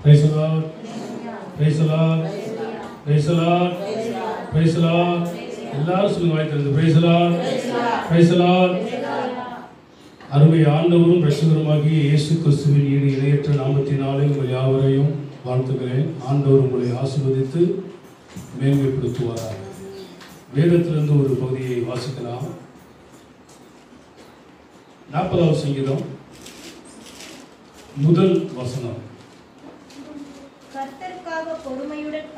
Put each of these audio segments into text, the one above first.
Praise the Lord. Praise the Lord. Praise the Lord. Praise the Lord. எல்லாரும் சொல்லுங்க வாய்க்கிறது. Praise the Lord. Praise the Lord. அருமை ஆண்டவரும் இரட்சகருமாகிய இயேசு கிறிஸ்துவின் ஈடு இணையற்ற நாமத்தினாலே உங்கள் யாவரையும் வாழ்த்துகிறேன். ஆண்டவர் உங்களை ஆசீர்வதித்து மேன்மைப்படுத்துவாராக. வேதத்திலிருந்து ஒரு பகுதியை வாசிக்கலாம். 40வது சங்கீதம் முதல் வசனம். கர்த்தருக்காக பொறுமையுடன்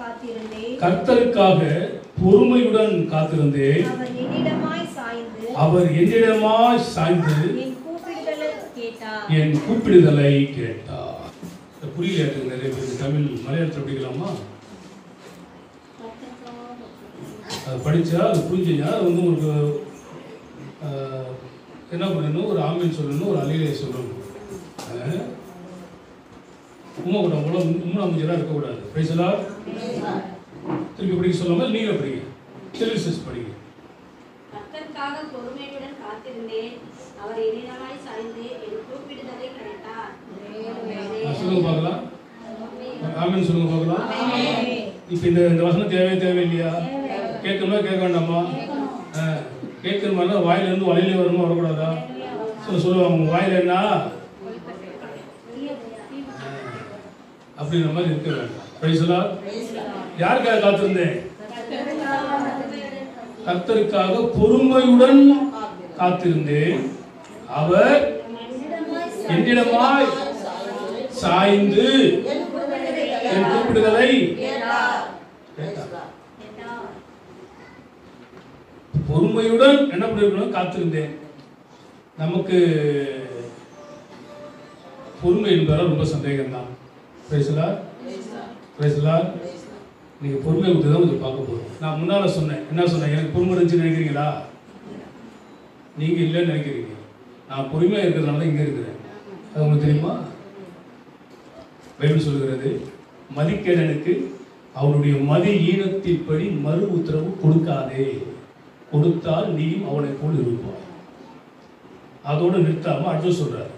காத்திருந்தேன். அவர் என்னிடமாய் சாய்ந்து என் கூப்பிடுதலை கேட்டார். புரியல நிறைய பேருக்கு தமிழ் மலையாளத்தில் படிக்கலாமா? அது படிச்சா அது புரிஞ்சுங்க. அது வந்து உங்களுக்கு என்ன பண்ணணும், ஒரு ஆமீன் சொல்லணும், ஒரு அலையிலே சொல்லணும். உம்மக்கூடாது மூலம் உம்மூஞ்சிலாம் இருக்கக்கூடாது. Price the Lord. திருப்பி படிக்க சொல்லாமல் நீங்களே படிங்க. டெலிசிஸ் படிங்க. கர்த்தருக்காக பொறுமையுடன் காத்திருந்தேன். அவர் என்னிடமாய் சாய்ந்து என் கூப்பிடுதலை கேட்டார். சொல்லுங்க பார்க்கலாம். ஆமீன் சொல்லுங்க பார்க்கலாம். இப்போ இந்த வசனம் தேவையில்லையா? கேட்கணுமா கேட்க வேண்டாமா? கேட்கணுமா? வாயிலிருந்து வலையிலே வருமா வரக்கூடாதா? சொல்லுவாங்க வாயில் என்ன அப்படின்ற மாதிரி இருக்க வேண்டாம். Price the Lord. யாருக்காக காத்திருந்தேன்? கர்த்தருக்காக பொறுமையுடன் காத்திருந்தேன். அவர் என்னிடமாய் சாய்ந்து என் கூப்பிடுதலை கேட்டார். பொறுமையுடன் என்ன பண்ணிருக்கணும்? காத்திருந்தேன். நமக்கு பொறுமை என்பதால் ரொம்ப சந்தேகம் தான். Price the Lord. Praise the Lord. நீங்க பொறுமை பற்றி தான் கொஞ்சம் பார்க்க போறோம். நான் முன்னால சொன்னேன், என்ன சொன்னேன்? எனக்கு பொறுமை இருந்துச்சு நினைக்கிறீங்களா? நீங்க இல்லைன்னு நினைக்கிறீங்க. நான் பொறுமையா இருக்கிறதுனால தான் இங்க இருக்கிறேன். அது உங்களுக்கு தெரியுமா? பைபிள் சொல்கிறது, மதிக்கேடனுக்கு அவனுடைய மதி ஈனத்தின்படி மறு உத்தரவு கொடுக்காதே, கொடுத்தால் நீயும் அவனை போல் இருப்பாய். அதோடு நிறுத்தாம அடுத்து சொல்றாரு,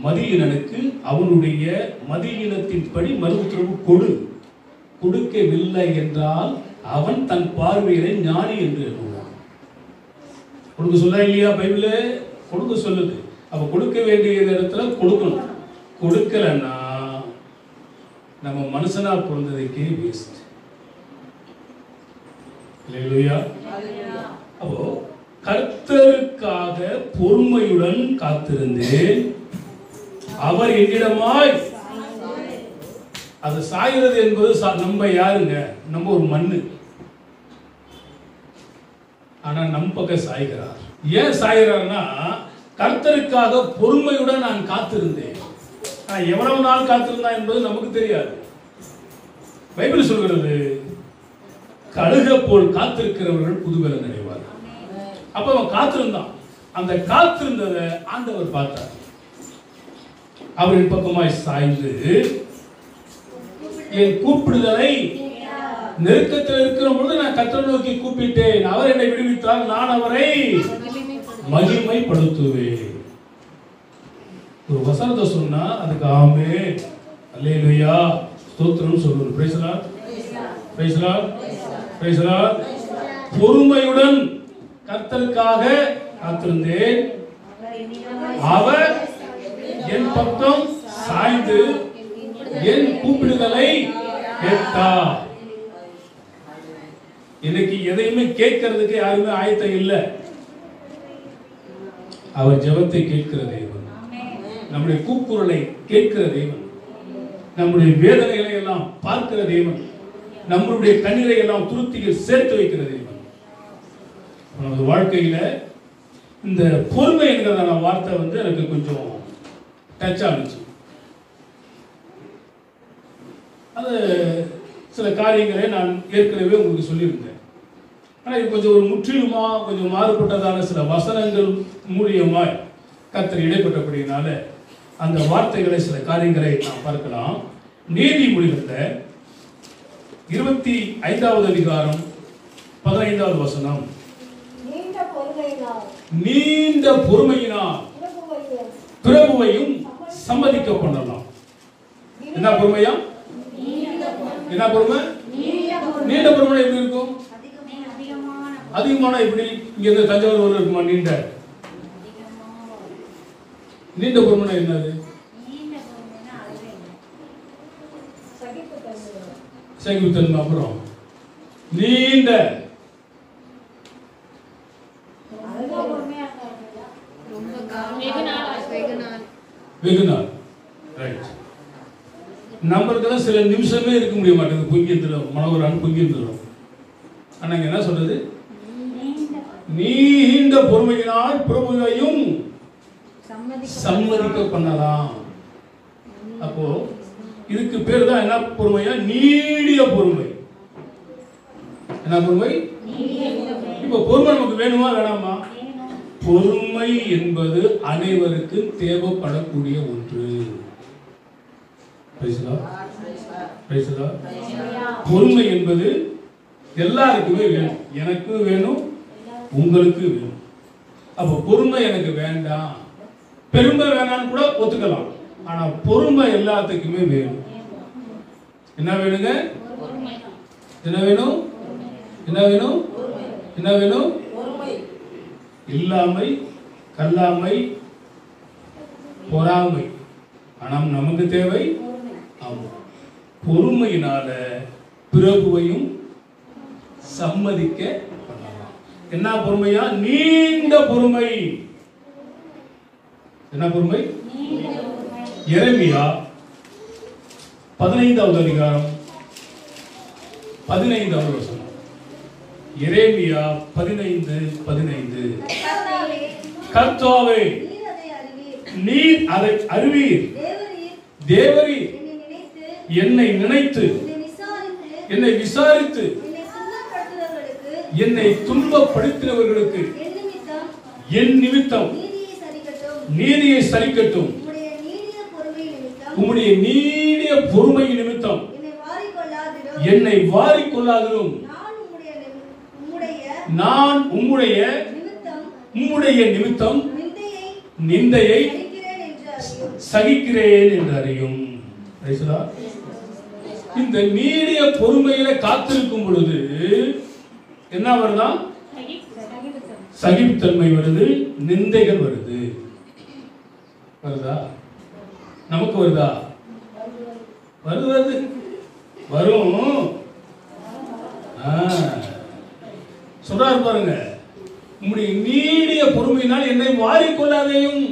மதியீனனுக்கு அவனுடைய மதியீனத்தின்படி மறு உத்தரவு கொடு, கொடுக்கவில்லை என்றால் அவன் தன் பார்வையிலே ஞானி என்று எண்ணுவான். கொடுக்க சொல்ல இல்லையா? பைபிள் கொடுக்க சொல்லுது. அப்ப கொடுக்க வேண்டிய இடத்துல கொடுக்கணும். கொடுக்கலன்னா நம்ம மனுஷனா பிறந்ததுக்கே வேஸ்ட். அல்லேலூயா. அப்போ கர்த்தருக்காக பொறுமையுடன் காத்திருந்தேன். அவர் என்னிடமாய், அது சாய்கிறது என்பது நம்ம யாருங்க? நம்ம ஒரு மண்ணு. ஆனா நம் பக்கம் சாய்கிறார். ஏன் சாய்கிறார்னா, கர்த்தருக்காக பொறுமையுடன் நான் காத்திருந்தேன். எவ்வளவு நாள் காத்திருந்தா என்பது நமக்கு தெரியாது. பைபிள் சொல்கிறது, கழுக போல் காத்திருக்கிறவர்கள் புதுபலன் அடைவார். அப்ப அவன் காத்திருந்தான். அந்த காத்திருந்ததை ஆண்டவர் பார்த்தார். அவரின் பக்கமாய் சாய்ந்து என் கூப்பிடுதலை, நெருக்கத்தில் இருக்கிற பொழுது நான் கர்த்தரை நோக்கி கூப்பிட்டேன். அவர் என்னை விடுவித்தார், நான் அவரை மகிமைப்படுத்துவேன். ஒரு வசனத்தை சொன்னா அதுக்கு ஆமென், அல்லேலூயா, ஸ்தோத்திரம் சொல்லணும். Price the Lord. Praise the Lord. Praise the Lord. பொறுமையுடன் கர்த்தருக்காக காத்திருந்தேன். அவர் என் பக்கம் சாய்ந்து என் கூப்பிடுதலை கேட்டார். இன்னைக்கு எதையுமே கேட்கறதுக்கு யாருமே ஆயத்தம் இல்லை. அவர் ஜெபத்தை கேட்கிற தேவன், நம்முடைய கூக்குரலை கேட்கிற தேவன், நம்முடைய வேதனைகளை எல்லாம் பார்க்கிற தேவன், நம்முடைய கண்ணீரை எல்லாம் துருத்தியில் சேர்த்து வைக்கிற தேவன். நமது வாழ்க்கையில இந்த பொறுமை என்கிறதான வார்த்தை வந்து எனக்கு கொஞ்சம் டச் ஆனிச்சு. அது சில காரியங்களை நான் ஏற்கனவே உங்களுக்கு சொல்லியிருந்தேன். ஆனால் இது கொஞ்சம் ஒரு முற்றிலுமா கொஞ்சம் மாறுபட்டதான சில வசனங்கள் மூலியமாய் கர்த்தர் இடைப்பட்டபடியினால அந்த வார்த்தைகளை, சில காரியங்களை நாம் பார்க்கலாம். நீதிமொழிகளில் 25வது அதிகாரம் 15வது வசனம். நீண்ட பொறுமையினால் பிரபுவையும் சம்மதிக்க பண்ணலாம். என்ன பொறுமையா? என்ன பொறுமை? நீண்ட பொறுமை எப்படி இருக்கும்? அதிகமான. இப்படி இங்க இருந்து தஞ்சாவூர் இருக்குமா நீண்ட? நீண்ட பொறுமை என்னது? சகிப்புத்தன்மை. அப்புறம் நீண்ட வெகுநாள். ரைட். நம்மளுக்கு சில நிமிஷமே இருக்க முடிய மாட்டேங்குது. பொங்கியந்திரம் மனோகரான் பொங்கியந்திரம். ஆனா என்ன சொல்றது? நீண்ட பொறுமையினால் பிரபுவையும் சம்மதிக்க பண்ணலாம். அப்போ இதுக்கு பேர் தான் என்ன பொறுமையா? நீடிய பொறுமை. என்ன பொறுமை? இப்ப பொறுமை நமக்கு வேணுமா வேணாமா? பொறுமை என்பது அனைவருக்கு தேவைப்படக்கூடிய ஒன்று. பொறுமை என்பது எல்லாருக்குமே வேணும். எனக்கு வேணும், உங்களுக்கு வேணும். அப்ப பொறுமை எனக்கு வேண்டாம், பெருமை வேணான்னு கூட ஒத்துக்கலாம். ஆனா பொறுமை எல்லாத்துக்குமே வேணும். என்ன வேணுங்க? என்ன வேணும்? என்ன வேணும்? என்ன வேணும்? இல்லாமை, கல்லாமை, பொறாமை. ஆனா நமக்கு தேவை பொறுமையினால பிரபுவையும் சம்மதிக்க பண்ணலாம். என்ன பொறுமையா? நீண்ட பொறுமை. என்ன பொறுமை? எரேமியா 15வது அதிகாரம் 15வது வசனம். எரேமியா 15:15. கர்த்தாவே, நீர் அதை அறிவீர். தேவரீர் என்னை நினைத்து, என்னை விசாரித்து, என்னை துன்பப்படுத்தினவர்களுக்கு என் நிமித்தம் நீதியை சரிக்கட்டும். உம்முடைய நீடிய பொறுமை நிமித்தம் என்னை வாரிக்கொள்ளாதிரும். நான் உம்முடைய நிமித்தம் நிந்தையை சகிக்கிறேன் என்று அறியும். இந்த நீடிய பொறுமையில காத்திருக்கும் பொழுது என்ன வருதா? சகிப்புத்தன்மை வருது, நிந்தைகள் வருது. வருதா? நமக்கு வருதா? வருது வரும். சொல்றாரு பாருங்க, உம்முடைய நீடிய பொறுமையினால் என்னை வாரிக்கொள்ளாதையும்.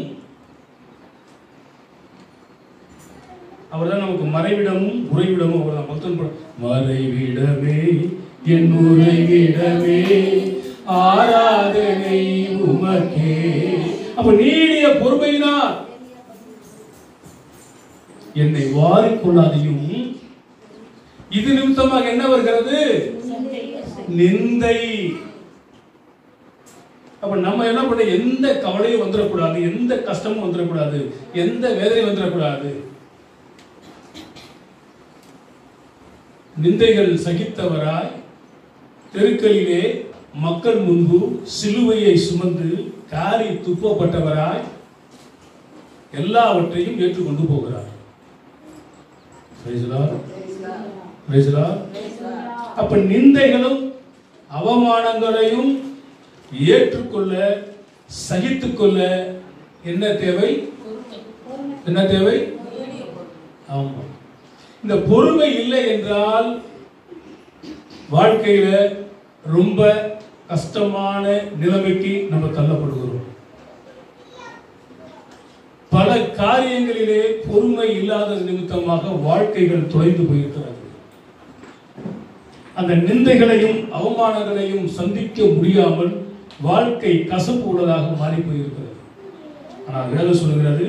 அவர்தான் நமக்கு மறைவிடமும் உறைவிடமும். அவர்தான் பக்தன் மறைவிடமே என் உறைவிடமே ஆராதனை உமக்கே. அப்ப நீடிய பொறுமையினால் என்னை வாரிக்கொள்ளாதையும். இது நிமித்தமாக என்ன வருகிறது? நிந்தை. அப்ப நம்ம என்ன பண்ண? எந்த கவலையும் வந்துடக்கூடாது, எந்த கஷ்டமும் வந்துடக்கூடாது, எந்த வேதனையும் வந்துடக்கூடாது. நிந்தைகள் சகித்தவராய் தெருக்களிலே மக்கள் முன்பு சிலுவையை சுமந்து காரி துப்பப்பட்டவராய் எல்லாவற்றையும் ஏற்றுக்கொண்டு போகிறார். அப்ப நிந்தைகளும் அவமானங்களையும் ஏற்றுக்கொள்ள, சகித்துக்கொள்ள என்ன தேவை? என்ன தேவை? ஆமா. இந்த பொறுமை இல்லை என்றால் வாழ்க்கையில ரொம்ப கஷ்டமான நிலைமைக்கு நம்ம தள்ளப்படுகிறோம். பல காரியங்களிலே பொறுமை இல்லாத நிமித்தமாக வாழ்க்கைகள் தொலைந்து போயிருக்கிறது. அந்த நிந்தைகளையும் அவமானங்களையும் சந்திக்க முடியாமல் வாழ்க்கை கசப்பு உள்ளதாக மாறி போயிருக்கிறது. ஆனால் வேதம் சொல்லுகிறது,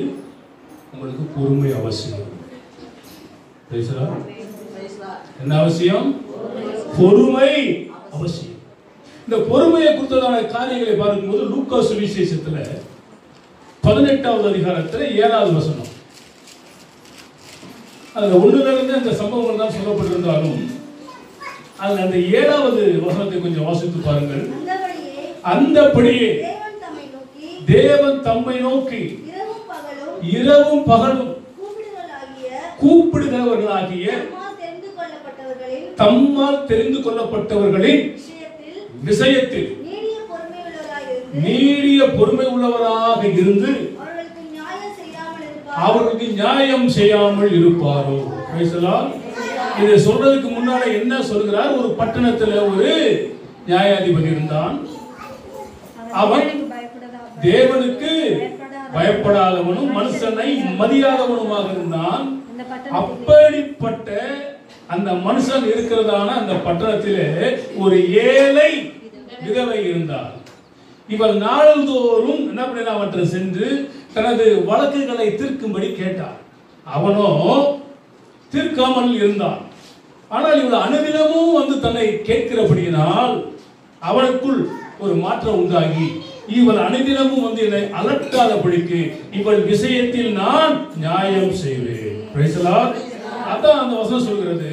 உங்களுக்கு பொறுமை அவசியம். என்ன அவசியம்? பொறுமை அவசியம். இந்த பொறுமையை குறித்ததான காரியங்களை பார்க்கும்போது லூக்கா சுவிசேஷத்துல 18வது அதிகாரத்துல 7வது வசனம், அதுல 1ல இருந்து அந்த சம்பவங்கள் தான் சொல்லப்பட்டிருந்தாலும் அதுல அந்த 7வது வசனத்தை கொஞ்சம் வாசித்து பாருங்கள். அந்தபடியே தேவன் தம்மை நோக்கி இரவும் பகலும் கூப்பிடுகிறவர்களாகிய தம்மால் தெரிந்து கொள்ளப்பட்டவர்களின் விஷயத்தில் நீடிய பொறுமை உள்ளவராக இருந்து அவர்களுக்கு நியாயம் செய்யாமல் இருப்பாரோ. இதை சொல்றதுக்கு முன்னால என்ன சொல்கிறார்? ஒரு பட்டணத்துல ஒரு நியாயாதிபதி இருந்தான். அவன் தேவனுக்கு பயப்படாதவனும் மனுஷனை மதியாதவனுமாக இருந்தான். அப்படிப்பட்ட அந்த மனுஷன் இருக்கிறதான அந்த பட்டணத்திலே ஒரு ஏழை விதவை இருந்தார். இவள் நாள்தோறும் என்ன பண்ண அவற்றை சென்று தனது வழக்குகளை தீர்க்கும்படி கேட்டார். அவனோ தீர்க்காமல் இருந்தான். ஆனால் இவள் அனுதினமும் வந்து தன்னை கேட்கிறபடியினால் அவனுக்குள் ஒரு மாற்றம் உண்டாகி இவள் அனுதினமும் வந்து என்னை அலட்டாதபடிக்கு இவள் விஷயத்தில் நான் நியாயம் செய்வேன். அதான் அந்த வசனம் சொல்கிறது,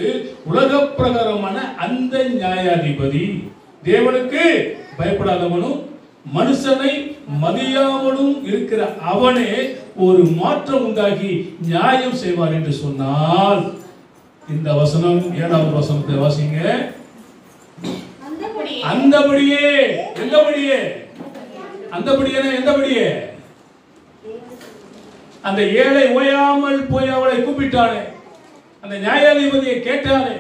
உலக பிரகாரமான அந்த நியாயாதிபதி தேவனுக்கு பயப்படாதவனும் மனுஷனை மதியாமலும் இருக்கிற அவனே ஒரு மாற்றம் உண்டாகி நியாயம் செய்வார் என்று சொன்னால், இந்த வசனம் 7வது வசனத்தை வாசிங்க. அந்தபடியே எந்தபடியே அந்தபடியே எந்தபடியே அந்த ஏழை ஓயாமல் போய் அவளை கூப்பிட்டானே, அந்த நியாயாதிபதியை கேட்டானே,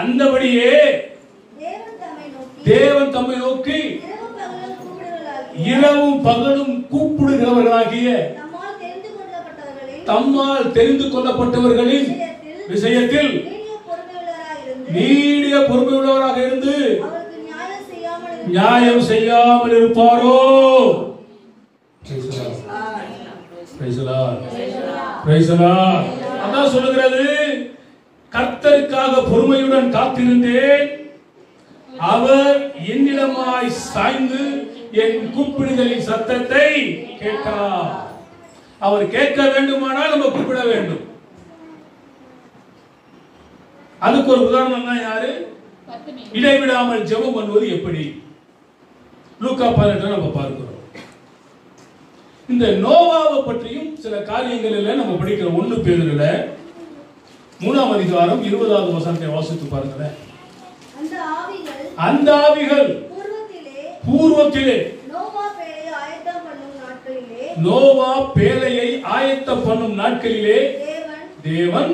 அந்தபடியே தேவன் தம்மை நோக்கி இரவும் பகலும் கூப்பிடுகிறவர்களாகிய தம்மால் தெரிந்து கொள்ளப்பட்டவர்களின் விஷயத்தில் நீடிய பொறுமை உள்ளவராக இருந்து நியாயம் செய்யாமல் இருப்பாரோ. அதான் சொல்லுகிறது, கர்த்தருக்காக பொறுமையுடன் காத்திருந்தேன், அவர் என்னிடமாய் சாய்ந்து என் கூப்பிடுதலின் சத்தத்தை கேட்டார். அவர் கேட்க வேண்டுமானால் நம்ம கூப்பிட வேண்டும். அதுக்கு ஒரு உதாரணம் தான் யாரு? இடைவிடாமல் ஜெபம் பண்ணுவது எப்படி? லூக்கா 18 நம்ம பார்க்கிறோம். இந்த நோவாவை பற்றியும் சில காரியங்களில் நம்ம படிக்கிறோம். 1 பேதுருல 3ஆம் அதிகாரம் 20வது வசனத்தை வாசித்து பாருங்களேன். அந்த ஆவிகள் பூர்வத்திலே நோவா பேழையை ஆயத்தம் பண்ணும் நாட்களிலே தேவன்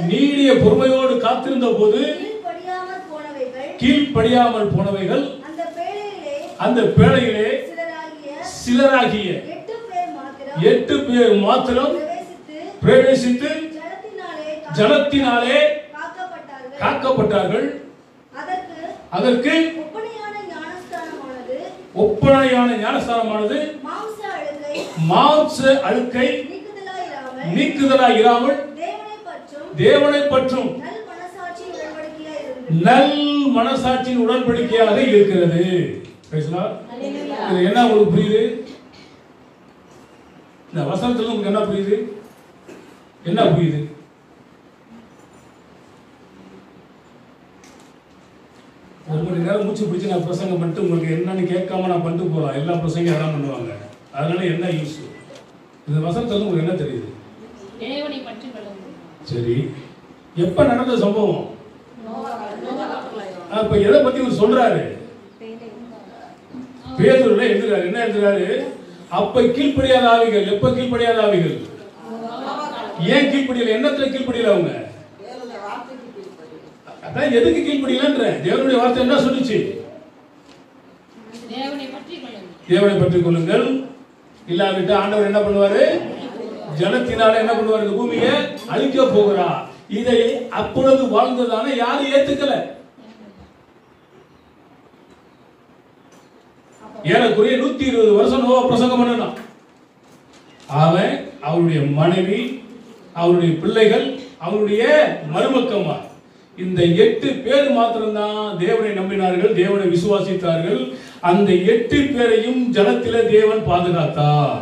நீடிய பொறுமையோடு காத்திருந்த போது கீழ்ப்படியாமல் போனவைகள் அந்த பேழையிலே சிலராகிய 8 பேர் மாத்திரம் பிரவேசித்து ஜலத்தினாலே காக்கப்பட்டார்கள். அதற்கு ஒப்பனையான ஞானஸ்தானமானது மாம்ச அழுக்கை நீக்குதலாய் இராமல் தேவனை பற்றும் நல் மனசாட்சியின் உடன்படிக்கையாக இருக்கிறது. என்ன உங்களுக்கு புரியுது? இந்த வசனத்துல உங்களுக்கு என்ன புரியுது? என்ன புரியுது? ஒரு மணி நேரம் மூச்சு பிடிச்சி நான் பிரசங்கம் பண்ணிட்டு உங்களுக்கு என்னன்னு கேட்காம நான் பண்ணிட்டு போகலாம். எல்லா பிரசங்கம் எல்லாம் பண்ணுவாங்க. அதனால என்ன யூஸ்? இந்த வசனத்துல உங்களுக்கு என்ன தெரியுது? சரி, எப்ப நடந்த சம்பவம்? அப்ப எதை பத்தி இவர் சொல்றாரு? பேதுருல எழுதுறாரு. என்ன எழுதுறாரு? அப்ப கீழ்ப்படியாத ஆவிகள். எப்ப கீழ்ப்படியாத ஆவிகள்? ஏன் கீழ்ப்படியல? என்னத்துல கீழ்ப்படியல அவங்க? அதான் எதுக்கு கீழ்ப்படியலன்ற? தேவனுடைய வார்த்தை என்ன சொல்லுச்சு? தேவனை பற்றி கொள்ளுங்கள். இல்லாவிட்டு ஆண்டவர் என்ன பண்ணுவாரு? ஜனத்தினால என்ன பண்ணுவாரு? இந்த பூமியை அழிக்க போகிறார். இதை அப்பொழுது வாழ்ந்ததான யாரும் ஏத்துக்கல. ஏறக்குறைய 120 வருஷம் நோவா பிரசங்கம் பண்ணலாம். அவன், அவருடைய மனைவி, அவருடைய பிள்ளைகள், அவருடைய மருமக்கமார், இந்த 8 பேர் மாத்திரம்தான் தேவனை நம்பினார்கள், தேவனை விசுவாசித்தார்கள். அந்த 8 பேரையும் ஜலத்திலே தேவன் பாதுகாத்தார்.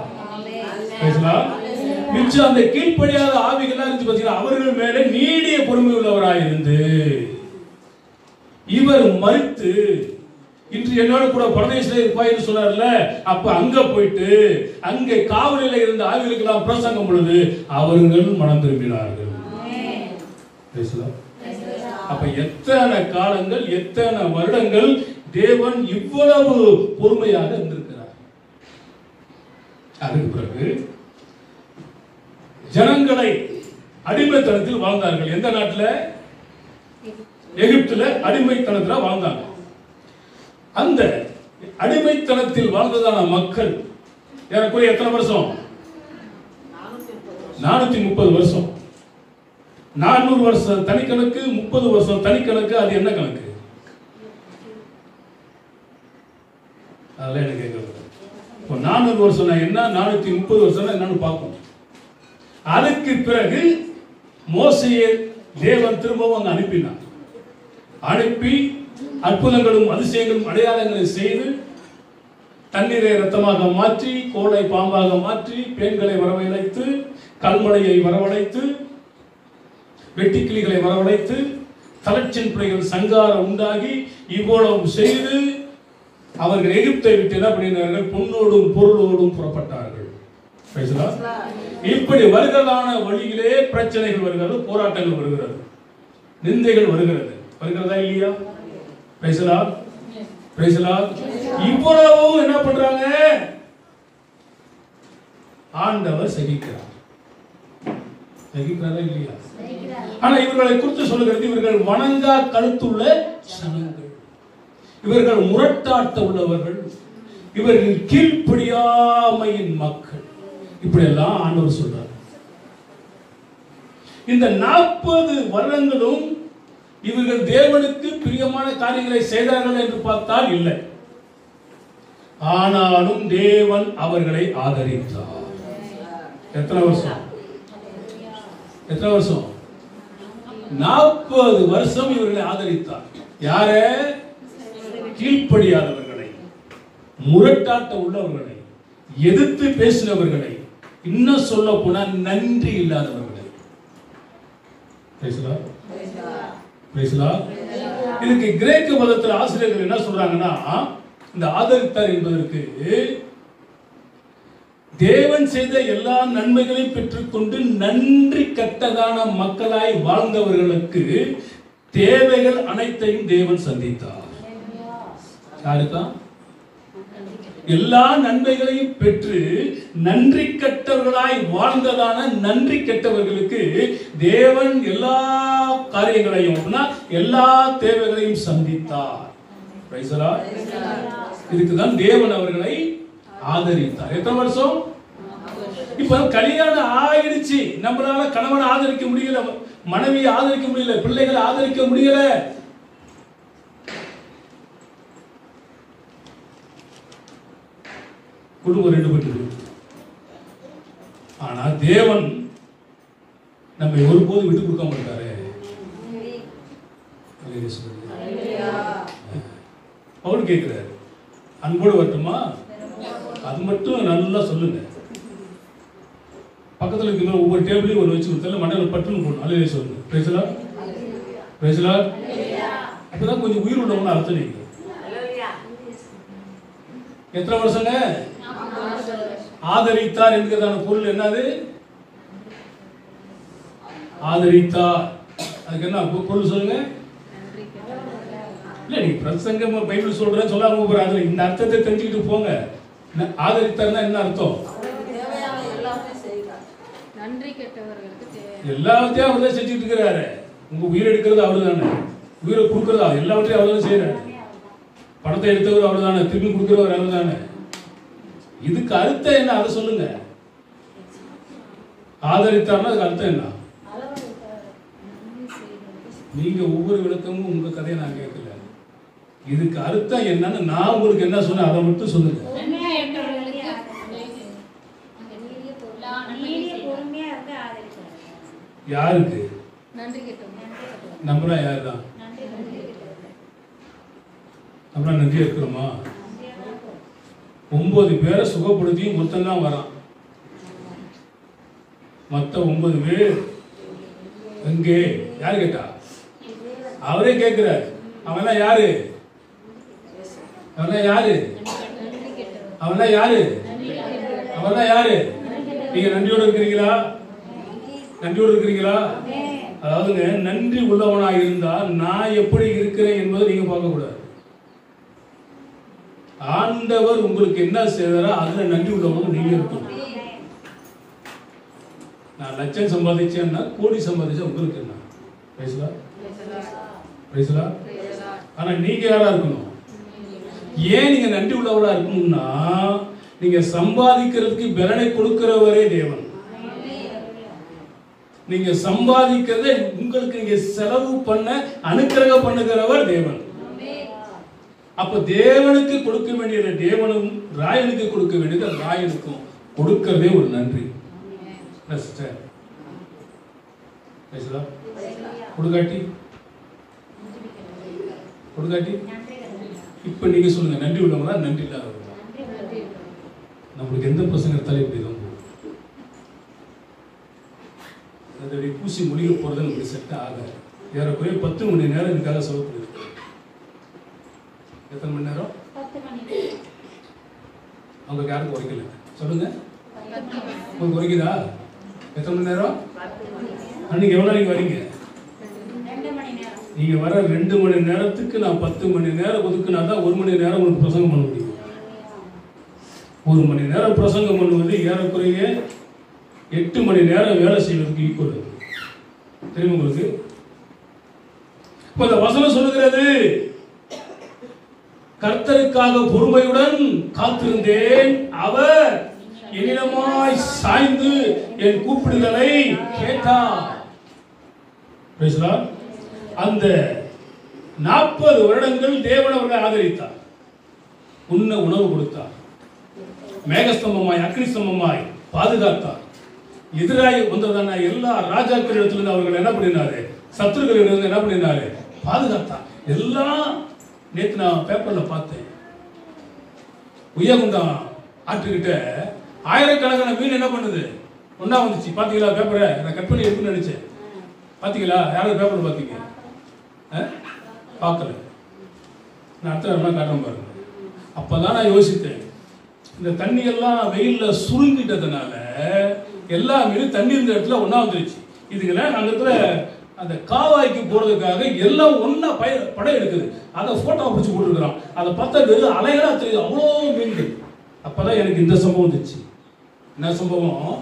மிச்சம் அந்த கீழ்ப்படியாத ஆவிகள் இருந்து பார்த்தீங்கன்னா அவர்கள் மேலே நீடிய பொறுமை உள்ளவராக இருந்து இவர் மறித்து இன்று என்னோட கூட பரதேசிலே இருப்பாயின்னு சொன்னார்ல, அப்ப அங்க போயிட்டு அங்கே காவலில் இருந்த ஆவிகளுக்கெல்லாம் பிரசங்கம் பொழுது அவர்கள் மனம் திரும்பினார்கள். அப்ப எத்தனை காலங்கள், எத்தனை வருடங்கள் தேவன் இவ்வளவு பொறுமையாக இருந்திருக்கிறார். அதுக்கு பிறகு ஜனங்களை அடிமைத்தனத்தில் வாழ்ந்தார்கள். எந்த நாட்டில்? எகிப்துல அடிமைத்தனத்தில் வாழ்ந்தாங்க. அந்த அடிமைத்தனத்தில் வாழ்ந்ததான மக்கள் ஏறக்குறைய எத்தனை வருஷம்? 430 வருஷம். 400 வருஷம் தனிக்கணக்கு, 30 வருஷம் தனிக்கணக்கு. அது என்ன கணக்கு? அதெல்லாம் எனக்கு கேட்கறது. இப்போ 400 வருஷம் என்ன, 430 வருஷம் என்னன்னு பார்ப்போம். அதுக்கு பிறகு மோசேயை தேவன் திரும்பவும் அங்க அனுப்பினார். அனுப்பி அற்புதங்களும் அதிசயங்களும் அடையாளங்களை செய்து தண்ணீரை ரத்தமாக மாற்றி, கோடை பாம்பாக மாற்றி, பெண்களை வரவழைத்து, கல்மழையை வரவழைத்து, வெட்டிக்கிளிகளை வரவழைத்து, தலைச்சின் பிள்ளைகள் சங்காரம் உண்டாகி இவ்வளவு செய்து அவர்கள் எகிப்தை விட்டு என்ன பண்ணினார்கள்? பொன்னோடும் பொருளோடும் புறப்பட்டார்கள். இப்படி வருகிறதான வழியிலே பிரச்சனைகள் வருகிறது, போராட்டங்கள் வருகிறது, நிந்தைகள் வருகிறது. வருகிறதா இல்லையா? இவ்வளவும் என்ன பண்றாங்க? ஆண்டவர் சகிக்கிறார். சகிக்கிறாரா இல்லையா? ஆனா இவர்களை குறித்து சொல்லுகிறது, இவர்கள் வணங்கா கழுத்துள்ள ஜனங்கள், இவர்கள் முரட்டாட்ட உள்ளவர்கள், இவர்கள் கீழ்ப்படியாமையின் மக்கள். இப்படி எல்லாம் ஆண்டவர் சொல்றார். இந்த 40 வருடங்களும் இவர்கள் தேவனுக்கு பிரியமான காரியங்களை செய்தார்கள் என்று பார்த்தால் இல்லை. ஆனாலும் தேவன் அவர்களை ஆதரித்தார். எத்தனை வருஷம்? 40 வருஷம் இவர்களை ஆதரித்தார். யார? கீழ்ப்படியாதவர்களை, முரட்டாட்ட உள்ளவர்களை, எதிர்த்து பேசினவர்களை, இன்னும் சொல்ல போனா நன்றி இல்லாதவர்களை. இதுக்கு கிரேக்க மதத்தில் ஆசிரியர்கள் என்ன சொல்றாங்கன்னா, இந்த ஆதரித்தார் என்பதற்கு தேவன் செய்த எல்லா நன்மைகளையும் பெற்றுக்கொண்டு நன்றி கட்டதான மக்களாய் வாழ்ந்தவர்களுக்கு தேவைகள் அனைத்தையும் தேவன் சந்தித்தார். யாருக்கா? எல்லா நன்மைகளையும் பெற்று நன்றி கெட்டவர்களாய் வாழ்ந்ததான நன்றி கெட்டவர்களுக்கு தேவன் எல்லா காரியங்களையும், எல்லா தேவைகளையும் சந்தித்தார். இதுக்குதான் தேவன் அவர்களை ஆதரித்தார். எத்தனை வருஷம்? இப்ப கல்யாணம் ஆயிடுச்சு, நம்மளால கணவனை ஆதரிக்க முடியல, மனைவியை ஆதரிக்க முடியல, பிள்ளைகளை ஆதரிக்க முடியல. குடும்பம் 2 பட்டு. ஆனா தேவன் நம்மை ஒருபோது விட்டு கொடுக்க மாட்டாரு. அவரு கேட்கிறாரு, அன்போடு வரட்டுமா? அது மட்டும் நல்லா சொல்லுங்க. பக்கத்துல இருக்கிற ஒவ்வொரு டேபிளையும் ஒரு வச்சு கொடுத்தாலும் மண்டல பட்டுன்னு போடணும். அல்லையே சொல்லுங்க. அப்பதான் கொஞ்சம் உயிர் உள்ளவங்க அர்த்தம். நீங்க எத்தனை வருஷங்க? ஆதரித்தார் என்கிறதான பொருள் என்னது? ஆதரித்தார், அதுக்கு என்ன பொருள் சொல்லுங்க? இல்ல நீ பிரசங்க பைபிள் சொல்றேன்னு சொல்லாம போறாங்க. இந்த அர்த்தத்தை தெரிஞ்சுக்கிட்டு போங்க. ஆதரித்தார்னா என்ன அர்த்தம்? எல்லாத்தையும் அவர் தான் செஞ்சுட்டு இருக்கிறாரு. உங்க உயிர் எடுக்கிறது அவரு தானே, உயிரை கொடுக்கறது எல்லாவற்றையும் அவர் தான் செய்யறாரு. பணத்தை எடுத்தவர் அவர் தானே, திரும்பி கொடுக்கிறவர் அவர் தானே. இதுக்கு அர்த்தம் என்ன? அதை சொல்லுங்க. ஆதரித்தார்னா அதுக்கு அர்த்தம் என்ன? நீங்க ஒவ்வொரு விளக்கமும் உங்க கதையை நான் கேட்கல. இதுக்கு அர்த்தம் என்னன்னு நான் உங்களுக்கு என்ன சொன்னேன் அதை மட்டும் சொல்லுங்க. யாருக்கு? நம்மளா யாருதான்? நம்மளா நன்றி இருக்கிறோமா? 9 பேரை சுகப்படுத்தியும் ஒருத்தன் தான் வரான். மற்ற 9 பேர் எங்கே? யாரு கேட்டா? அவரே கேட்கிறார். அவன் யாரு? அவன் யாரு? அவன் யாரு? அவன் யாரு? நீங்க நன்றியோடு இருக்கிறீங்களா? நன்றியோடு இருக்கிறீங்களா? அதாவதுங்க, நன்றி உள்ளவனாக இருந்தா நான் எப்படி இருக்கிறேன் என்பதை நீங்க பார்க்கக்கூடாது. ஆண்டவர் உங்களுக்கு என்ன செய்தாரோ அதுல நன்றி உள்ளவங்க நீங்க இருக்கணும். நான் லட்சம் சம்பாதிச்சேன்னா கோடி சம்பாதிச்சா உங்களுக்கு என்ன? பேசலாம். ஆனா நீங்க யாரா இருக்கணும்? ஏன் நீங்க நன்றி உள்ளவரா இருக்கணும்னா, நீங்க சம்பாதிக்கிறதுக்கு பலனை கொடுக்கிறவரே தேவன். நீங்க சம்பாதிக்கிறத உங்களுக்கு நீங்க செலவு பண்ண அனுக்கிரகம் பண்ணுகிறவர் தேவன். அப்ப தேவனுக்கு கொடுக்க வேண்டியது தேவனும், ராயனுக்கு கொடுக்க வேண்டியது ராயனுக்கும் கொடுக்கிறதே ஒரு நன்றி. கொடுக்காட்டி இப்ப நீங்க சொல்லுங்க, நன்றி உள்ளவங்களா நன்றி இல்லாதவங்களா? நம்மளுக்கு எந்த பிரச்சனை எடுத்தாலும் இப்படிதான் போகும். அதோடைய பூசி மொழிக போறது நமக்கு செட் ஆகாது. ஏறக்குறைய 10 மணி நேரம் இதுக்காக செலவு பண்ணிருக்கோம். எத்தனை மணி நேரம்? 10 மணி நேரம். அவங்க யாருக்கும் குறைக்கல சொல்லுங்க. உங்களுக்கு குறைக்குதா? எத்தனை மணி நேரம்? அன்னைக்கு எவ்வளவு நீங்க வரீங்க? 2 மணி நேரம். நீங்க வர 2 மணி நேரத்துக்கு நான் 10 மணி நேரம் ஒதுக்குனா தான் 1 மணி நேரம் உங்களுக்கு பிரசங்கம் பண்ண முடியும். 1 மணி நேரம் பிரசங்கம் பண்ணுவது ஏறக்குறைய 8 மணி நேரம் வேலை செய்வதற்கு ஈக்குவல். தெரியுமா உங்களுக்கு? இப்ப இந்த வசனம் சொல்லுகிறது, கர்த்தருக்காக பொறுமையுடன் காத்திருந்தேன், அவர் என்னிடமாய் சாய்ந்து என் கூப்பிடுதலை கேட்டார். அந்த 40 வருடங்கள் தேவன் அவர்களை ஆதரித்தார், உண்ண உணவு கொடுத்தார், மேகஸ்தம்பமாய் அக்னி ஸ்தம்பமாய் பாதுகாத்தார். எதிராக வந்ததான எல்லா ராஜாக்களிடத்திலிருந்து அவர்கள் என்ன பண்ணினாரு? சத்துருக்களிடம் என்ன பண்ணினாரு? பாதுகாத்தார். எல்லாம் நேற்று நான் பேப்பர்ல பார்த்தேன். உயகுண்டம் ஆற்றுக்கிட்ட ஆயிரக்கணக்கான மீன் என்ன பண்ணுது? ஒன்னா வந்துச்சு. பாத்தீங்களா பேப்பரை? நான் கட் பண்ணி எடுக்கணும்னு நினைச்சேன். பாத்தீங்களா? யாராவது பேப்பர் பாத்தீங்க? பார்க்கல. நான் அடுத்த காட்டுறேன் பாருங்க. அப்பதான் நான் யோசித்தேன், இந்த தண்ணி எல்லாம் வெயில்ல சுருங்கிட்டதுனால எல்லா மீனும் தண்ணி இருந்த இடத்துல ஒன்னா வந்துருச்சு. இதுங்கள அந்த இடத்துல அந்த காவாய்க்கு போறதுக்காக எல்லாம் ஒன்னா படம் எடுக்குது. அதை போட்டோ பிடிச்சி போட்டுருக்கிறோம். அதை பார்த்தா வெறும் அலைகளா தெரியுது, அவ்வளோ மீன்கள். அப்பதான் எனக்கு இந்த சம்பவம் வந்துச்சு. என்ன சம்பவம்?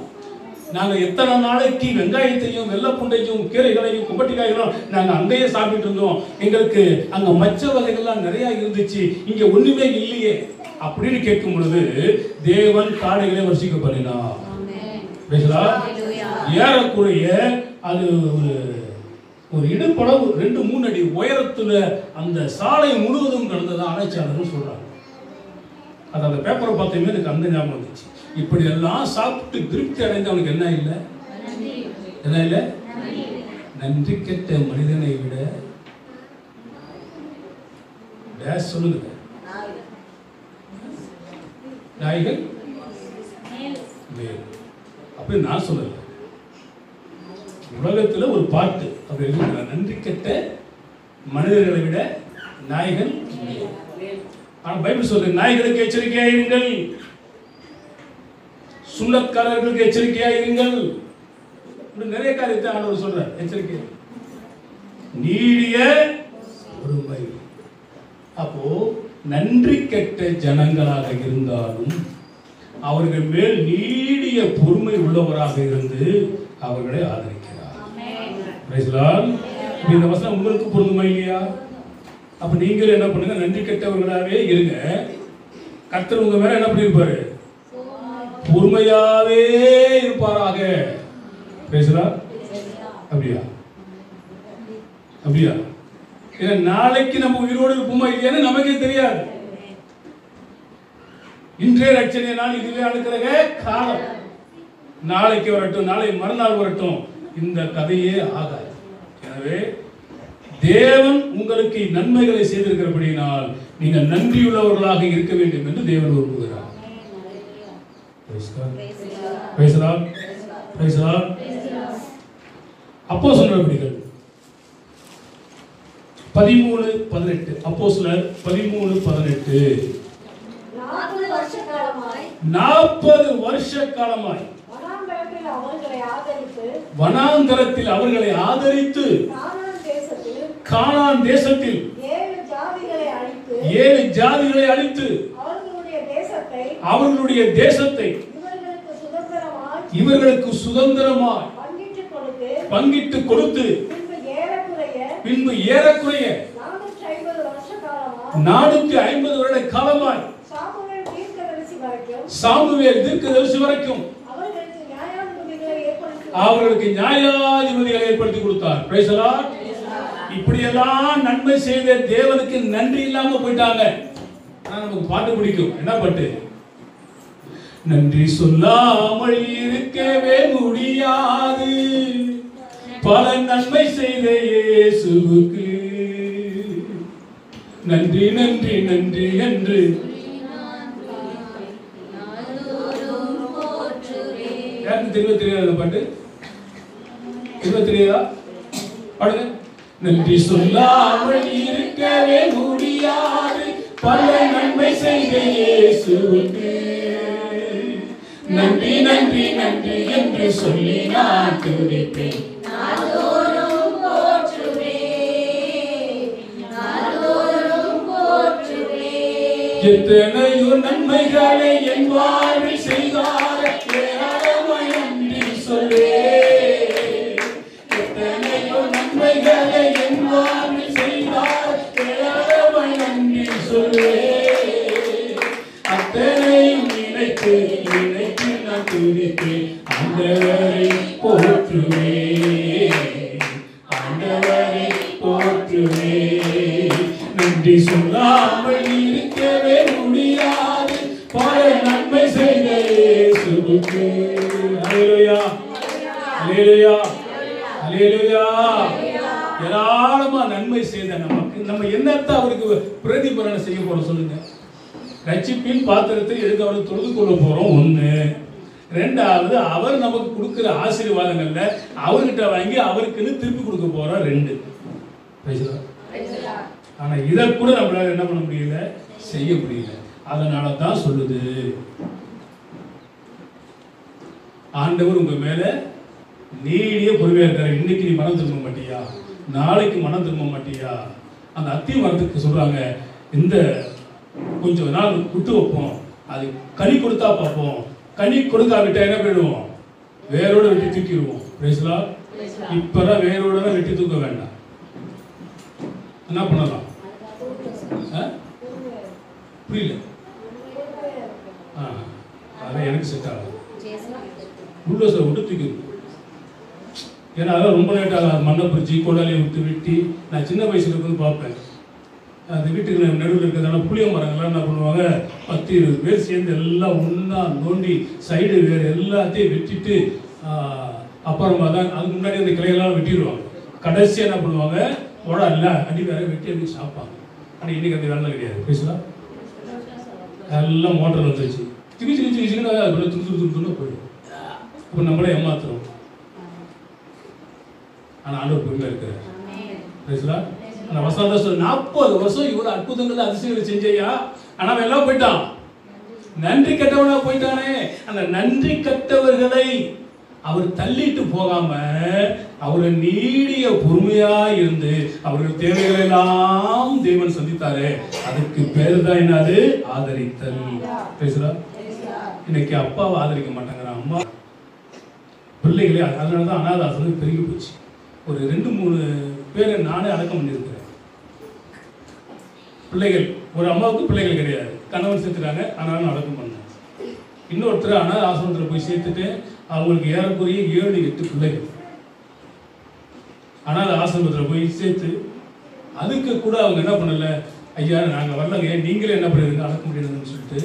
நாங்க எத்தனை நாளைக்கு வெங்காயத்தையும் வெள்ளப்புண்டையும் கீரைகளையும் கும்பட்டிக்காய்களும் நாங்க அங்கேயே சாப்பிட்டு இருந்தோம். எங்களுக்கு அங்க மச்ச வகைகள்லாம் நிறைய இருந்துச்சு, இங்க ஒண்ணுமே இல்லையே அப்படின்னு கேட்கும் பொழுது தேவன் காடைகளை வர்ஷிக்க பண்ணினார். ஏறக்குறைய அது ஒரு இடுப்பளவு 2-3 அடி உயரத்துல அந்த சாலை முழுவதும் கடந்ததா ஆராய்ச்சியாளர்கள் சொல்றாங்க. அது அந்த பேப்பரை பார்த்தீங்கன்னா எனக்கு அந்த ஞாபகம் வந்துச்சு. இப்படி எல்லாம் சாப்பிட்டு திருப்தி அடைந்து அவனுக்கு என்ன இல்லை? என்ன இல்லை? நன்றி கெட்ட மனிதனை விட டேஸ் சொல்லுங்க, நாய்கள் மேல். அப்படி நான் சொல்லல, உலகத்துல ஒரு பாட்டு அப்படி இருக்கு, நன்றி கெட்ட மனிதர்களை விட நாய்கள் மேல். ஆனா பைபிள் சொல்றது நாய்களுக்கு எச்சரிக்கையாயிருங்கள், சுண்ணத்காரர்களுக்கு எச்சரிக்கையாயிருங்கள். நிறைய காரியத்தை ஆண்டவர் சொல்றார். எச்சரிக்கை, நீடிய பொறுமை. அப்போ நன்றி கெட்ட ஜனங்களாக இருந்தாலும் அவர்கள் மேல் நீடிய பொறுமை உள்ளவராக இருந்து அவர்களை ஆதரிக்கிறார். இந்த வசனம் உங்களுக்கு பொருந்துமா இல்லையா? அப்ப நீங்களும் என்ன பண்ணுங்க, நன்றி கெட்டவர்களாகவே இருங்க. கர்த்தர் உங்க மேல என்ன பண்ணிருப்பாரு? பொறுமையாவே இருப்பாராக. பேசுறார். அப்படியா? அப்படியா? நாளைக்கு நம்ம உயிரோடு இருப்போமா இல்லையான்னு நமக்கே தெரியாது. இன்றைய ரட்சணை நாள் இதுவே அனுக்கிற காலம். நாளைக்கு வரட்டும், நாளை மறுநாள் வரட்டும், இந்த கதையே ஆகாது. எனவே தேவன் உங்களுக்கு நன்மைகளை செய்திருக்கிறபடியினால் நீங்கள் நன்றியுள்ளவர்களாக இருக்க வேண்டும் என்று தேவன் விரும்புகிறார். அப்போஸ்தலர் நடவடிக்கைகள் 13:18. அப்போஸ்தலர் 13:18. 40 வருஷ காலமாய் அவர்களை ஆதரித்து வனாந்தரத்தில் அவர்களை ஆதரித்து கானான் தேசத்தில் 7 ஜாதிகளை அழித்து அவர்களுடைய தேசத்தை இவர்களுக்கு சுதந்திரமாய் பங்கிட்டு கொடுத்து பின்பு ஏறக்குறைய 450 வருட காலமாய் சாமுவேல் தீர்க்கதரிசி வரைக்கும் அவர்களுக்கு நியாயாதிபதிகளை ஏற்படுத்தி கொடுத்தார். Price the Lord. இப்படியெல்லாம் நன்மை செய்த தேவனுக்கு நன்றி இல்லாம போயிட்டாங்க. நமக்கு பாட்டு பிடிக்கும். என்ன பாட்டு? நன்றி சொல்லாமல் இருக்கவே முடியாது பல நன்மை செய்த இயேசுவுக்கு நன்றி நன்றி நன்றி என்று தெரியாத பாட்டு தெரியாதா? பாடுங்க. நன்றி சொல்லாமல் இருக்கவே முடியாது பல நன்மை செய்த இயேசுவுக்கு நன்றி நன்றி நன்றி என்று சொல்லி நான் துதிப்பேன். எத்தனையோ நன்மைகளை என் வாழ்வில் செய்தார் நன்றி சொல்லே. எத்தனையோ நன்மைகளை என் வாழ்வில் செய்தார் நன்றி சொல்லே. அத்தனையும் நினைத்து நினைத்து நான் துதிப்பேன். ஆண்டவரை போற்றுவேன், ஆண்டவரை போற்றுவேன். நன்றி சொல்லாமல் இருக்கவே முடியாது பல நன்மை செய்த இயேசுவுக்கு. அல்லேலூயா அல்லேலூயா அல்லேலூயா. ஏராளமா நன்மை செய்த நமக்கு நம்ம என்னத்தை அவருக்கு பிரதிபலனை செய்ய போறோம் சொல்லுங்க? ரட்சிப்பின் பாத்திரத்தை எதுக்கு அவருக்கு தொழுது கொள்ள போறோம்? ஒண்ணு. ரெண்டாவது, அவர் நமக்கு கொடுக்கிற ஆசீர்வாதங்கள்ல அவர்கிட்ட வாங்கி அவருக்குன்னு திருப்பி கொடுக்க போறோம். 2. ஆனா இதை கூட நம்மளால என்ன பண்ண முடியல, செய்ய முடியல. அதனால தான் சொல்லுது, ஆண்டவர் உங்க மேல நீடிய பொறுமையா இருக்காரு. இன்னைக்கு நீ மனம் திரும்ப மாட்டியா, நாளைக்கு மனம் திரும்ப மாட்டியா? அந்த அத்தி மரத்துக்கு சொல்றாங்க, இந்த கொஞ்சம் நாள் விட்டு வைப்போம், அது கனி கொடுத்தா பார்ப்போம். கனி கொடுக்காவிட்டா என்ன பண்ணிடுவோம்? வேரோட வெட்டி தூக்கிடுவோம். இப்பதான் வேரோட வெட்டி தூக்க வேண்டாம். என்ன பண்ணலாம்? புரியல. அதான் எனக்கு செட் ஆகும். புல்டோசரை விட்டு தூக்கிடும். ஏன்னா அதெல்லாம் ரொம்ப லேட்டாக மண்ணை பிரிச்சு கோடாலியை விட்டு வெட்டி, நான் சின்ன வயசுல இருந்து பார்ப்பேன். அந்த வீட்டுக்கு நடுவில் இருக்கிறதால புளிய மரங்கள்லாம் என்ன பண்ணுவாங்க, 10-20 பேர் சேர்ந்து எல்லாம் ஒன்றா நோண்டி சைடு வேறு எல்லாத்தையும் வெட்டிட்டு அப்புறமா தான் அதுக்கு முன்னாடி அந்த கிளையெல்லாம் வெட்டிடுவாங்க. கடைசியாக என்ன பண்ணுவாங்க, ஓடா இல்லை அடி வேற வெட்டி அடி சாப்பிட்டாங்க. ஆனால் இன்னைக்கு அந்த வேலை கிடையாது. பேசலாம் எல்லாம் மோட்டர் வந்துச்சு, சிக்கி சிக்கி சிக்கி சிக்கி அது துணி போயிடும். இப்போ நம்மளே ஏமாத்துறோம். ஆனால் ஆண்டவர் பொறுமையாக இருக்கிறார். பேசலாம் அந்த வசனம் 40 வருஷம் இவ்வளவு அற்புதங்கள் அதிசயங்களை செஞ்சையா, ஆனா எல்லாம் போயிட்டான். நன்றி கட்டவனா போயிட்டானே. அந்த நன்றி கட்டவர்களை அவர் தள்ளிட்டு போகாம அவரை நீடிய பொறுமையா இருந்து அவர்கள் தேவைகளை எல்லாம் தேவன் சந்தித்தாரு. அதுக்கு பேரு தான் என்னது? ஆதரித்தல். பேசுறா இன்னைக்கு அப்பாவை ஆதரிக்க மாட்டாங்க, அம்மா பிள்ளைகளே. அதனாலதான் அனாதாசனம் பெருகி போச்சு. ஒரு 2-3 பேரை நானே அடக்கம் பண்ணியிருக்கிறேன். பிள்ளைகள், ஒரு அம்மாவுக்கு பிள்ளைகள் கிடையாது, கணவன் சேர்த்துட்டாங்க, ஆனாலும் அடக்கம் பண்ணேன். இன்னொருத்தர் அனாத ஆசிரமத்தில் போய் சேர்த்துட்டு அவங்களுக்கு ஏறக்குறைய 7-8 பிள்ளைகள் அனாத ஆசிரமத்தில் போய் சேர்த்து, அதுக்கு கூட அவங்க என்ன பண்ணல, ஐயா நாங்கள் வரலங்க, நீங்களே என்ன பண்ணிருங்க அடக்க முடியாதுன்னு சொல்லிட்டு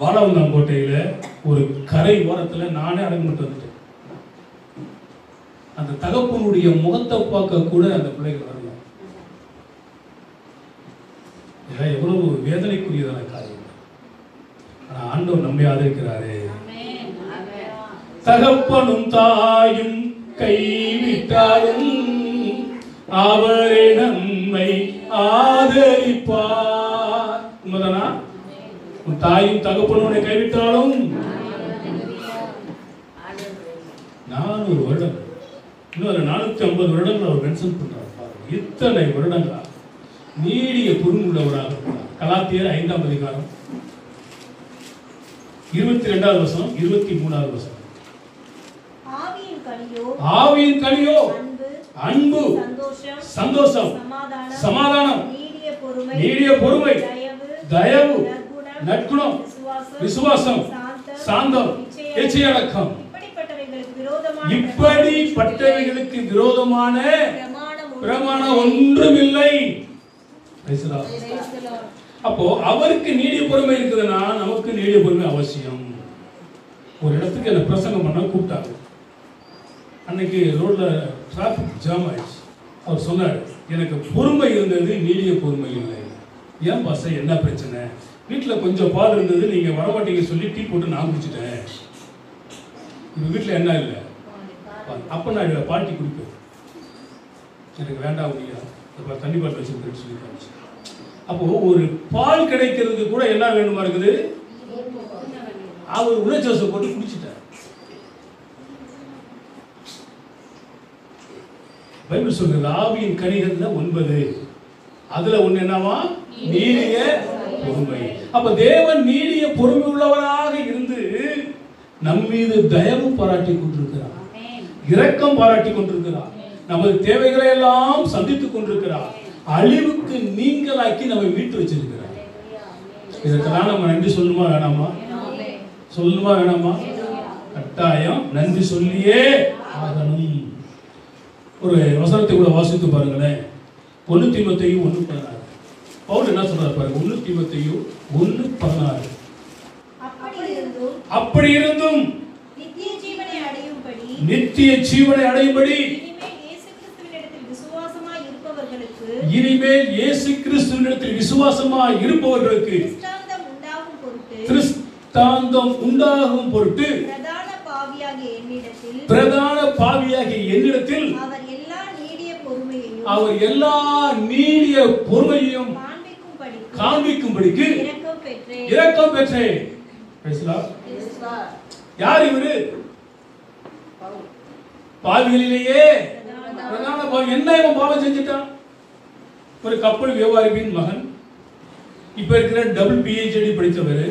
வாழவந்தாங்கோட்டையில ஒரு கரை ஓரத்தில் நானே அடக்கம் பண்ணிட்டு வந்துட்டேன். அந்த தகப்பனுடைய முகத்தை பார்க்க கூட அந்த பிள்ளைகள் வரல. எவ்வளவு வேதனைக்குரியதான காரியம். ஆனா ஆண்டவர் நம்மை ஆதரிக்கிறாரே. தகப்பனும் தாயும் கைவிட்டாலும் அவரே நம்மை ஆதரிப்பார். உண்மைதானா? உன் தாயும் தகப்பனும் கைவிட்டாலும் நானும் 400 வருடங்கள், இன்னொரு 450 வருடங்கள் அவர் மென்ஷன் பண்றார். பாருங்க, இத்தனை வருடங்களா நீடிய பொறுமையுள்ளவராக இருக்கிறார். கலாத்தியர் 5ஆம் அதிகாரம் 22வது வசனம் 23வது வசனம். ஆவியின் கனியோ ஆவியின் கனியோ அன்பு, சந்தோஷம், சந்தோஷம், சமாதானம், நீடிய பொறுமை, தயவு, நற்குணம், விசுவாசம், சாந்தம், இச்சையடக்கம். இப்படிப்பட்டவைகளுக்கு விரோதமான பிரமாணம் ஒன்றுமில்லை. அப்போ அவருக்கு நீடிய பொறுமை இருக்குதுன்னா நமக்கு நீடிய பொறுமை அவசியம். ஒரு இடத்துக்கு என்ன பிரசங்கம் பண்ண கூப்பிட்டாங்க. அன்னைக்கு ரோட்ல டிராபிக் ஜாம் ஆயிடுச்சு. அவர் சொன்னார், எனக்கு பொறுமை இருந்தது, நீடிய பொறுமை இல்லை. ஏன் பாச, என்ன பிரச்சனை? வீட்டில் கொஞ்சம் பால் இருந்தது, நீங்க வரமாட்டீங்க சொல்லி டீ போட்டு நான் குடிச்சிட்டேன். இப்போ வீட்டில் என்ன இல்லை, அப்போ நான் பாட்டி குடிப்பேன். எனக்கு வேண்டாம் முடியா, தண்ணி பாட்டில் வச்சிருக்கேன்னு சொல்லி காமிச்சு. அப்போ ஒரு பால் கிடைக்கிறதுக்கு கூட என்ன வேணுமா இருக்குது, அவர் உணர்ச்சி போட்டு குடிச்சிட்டார். பைபிள் சொல்றது ஆவியின் கனிகள்ல 9, அதுல ஒண்ணு என்னவா, நீடிய பொறுமை. அப்ப தேவன் நீடிய பொறுமை உள்ளவராக இருந்து நம் மீது தயவு பாராட்டி கொண்டிருக்கிறார், இரக்கம் பாராட்டி கொண்டிருக்கிறார், நமது தேவைகளை எல்லாம் சந்தித்துக் கொண்டிருக்கிறார், அழிவுக்கு நீங்களாக்கி நம்மை மீட்டு வச்சிருக்கிறார். இதற்கெல்லாம் நம்ம நன்றி சொல்லணுமா வேணாமா? சொல்லணுமா வேணாமா? கட்டாயம் நன்றி சொல்லியே ஆகணும். ஒரு வசனத்தை கூட வாசித்து பாருங்களேன். 1 தீமோத்தேயு 1:16. பவுல் என்ன சொல்றாரு பாருங்க. 1 தீமோத்தேயு 1:16. அப்படி இருந்தும் நித்திய ஜீவனை அடையும்படி இனிமேல் இயேசு கிறிஸ்துவினிடத்தில் விசுவாசமாய் இருப்பவர்களுக்கு திருஷ்டாந்தம் உண்டாகும் பொருட்டு பிரதான பாவியாகிய என்னிடத்தில் அவர் எல்லா நீடிய பொறுமையையும் காண்பிக்கும்படிக்கு இரக்கம் பெற்றேன். யார் இவரு? பாவிகளிலேயே பிரதான பாவி. என்ன இவன் பாவம் செஞ்சுட்டான்? ஒரு கப்பல் வியாபாரியின் மகன், இப்ப இருக்கிற டபுள் PhD படித்தவர்.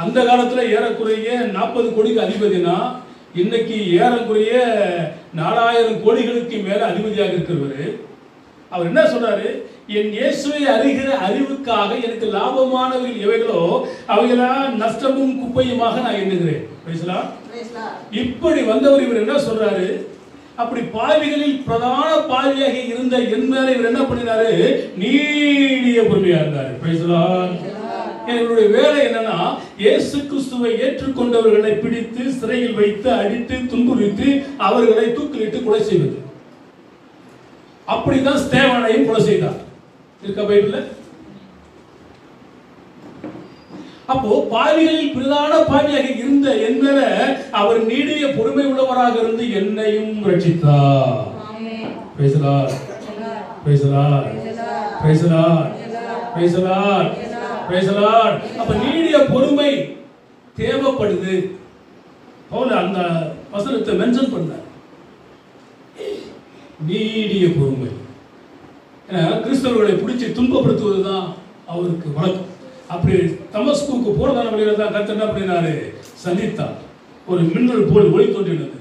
அந்த காலத்துல ஏறக்குறைய 40 கோடிக்கு அதிபதினா இன்னைக்கு ஏறக்குறைய 4000 கோடிகளுக்கு மேல அதிபதியாக இருக்கிறவர். அவர் என்ன சொல்றாரு, என் இயேசுவை அறிகிற அறிவுக்காக எனக்கு லாபமானவர்கள் எவைகளோ அவைகளெல்லாம் நஷ்டமும் குப்பையுமாக நான் எண்ணுகிறேன். இப்படி வந்தவர் இவர் என்ன சொல்றாரு, அப்படி பாவிகளில் பிரதான பாவியாக இருந்த என் மேல இவர் என்ன பண்ணினாரு, நீடிய பொறுமையா இருந்தாரு. என்னுடைய வேலை என்னன்னா, இயேசு கிறிஸ்துவை ஏற்றுக்கொண்டவர்களை பிடித்து சிறையில் வைத்து அடித்து துன்புறுத்தி அவர்களை தூக்கிலிட்டு கொலை செய்வது. அப்படிதான் ஸ்தேவானையும் கொலை செய்தார். இருக்க பைபிள்ல. அப்போ பாவிகளில் பிரதான பாவியாக இருந்த என் மேல அவர் நீடிய பொறுமை உள்ளவராக இருந்து என்னையும் ரட்சித்தார். Praise the Lord, praise the Lord, praise the Lord, praise the Lord, praise the Lord. அப்ப நீடிய பொறுமை தேவைப்படுது. பவுல் அந்த வசனத்தை மென்ஷன் பண்ணார், நீடிய பொறுமை. கிறிஸ்தவர்களை பிடிச்சி துன்பப்படுத்துவதுதான் அவருக்கு வழக்கம். அப்படி தமஸ்குக்கு போறதான வழியில தான் கர்த்தர் என்ன பண்ணினாரு, சந்தித்தார். ஒரு மின்னல் போல் ஒளி தோன்றினது.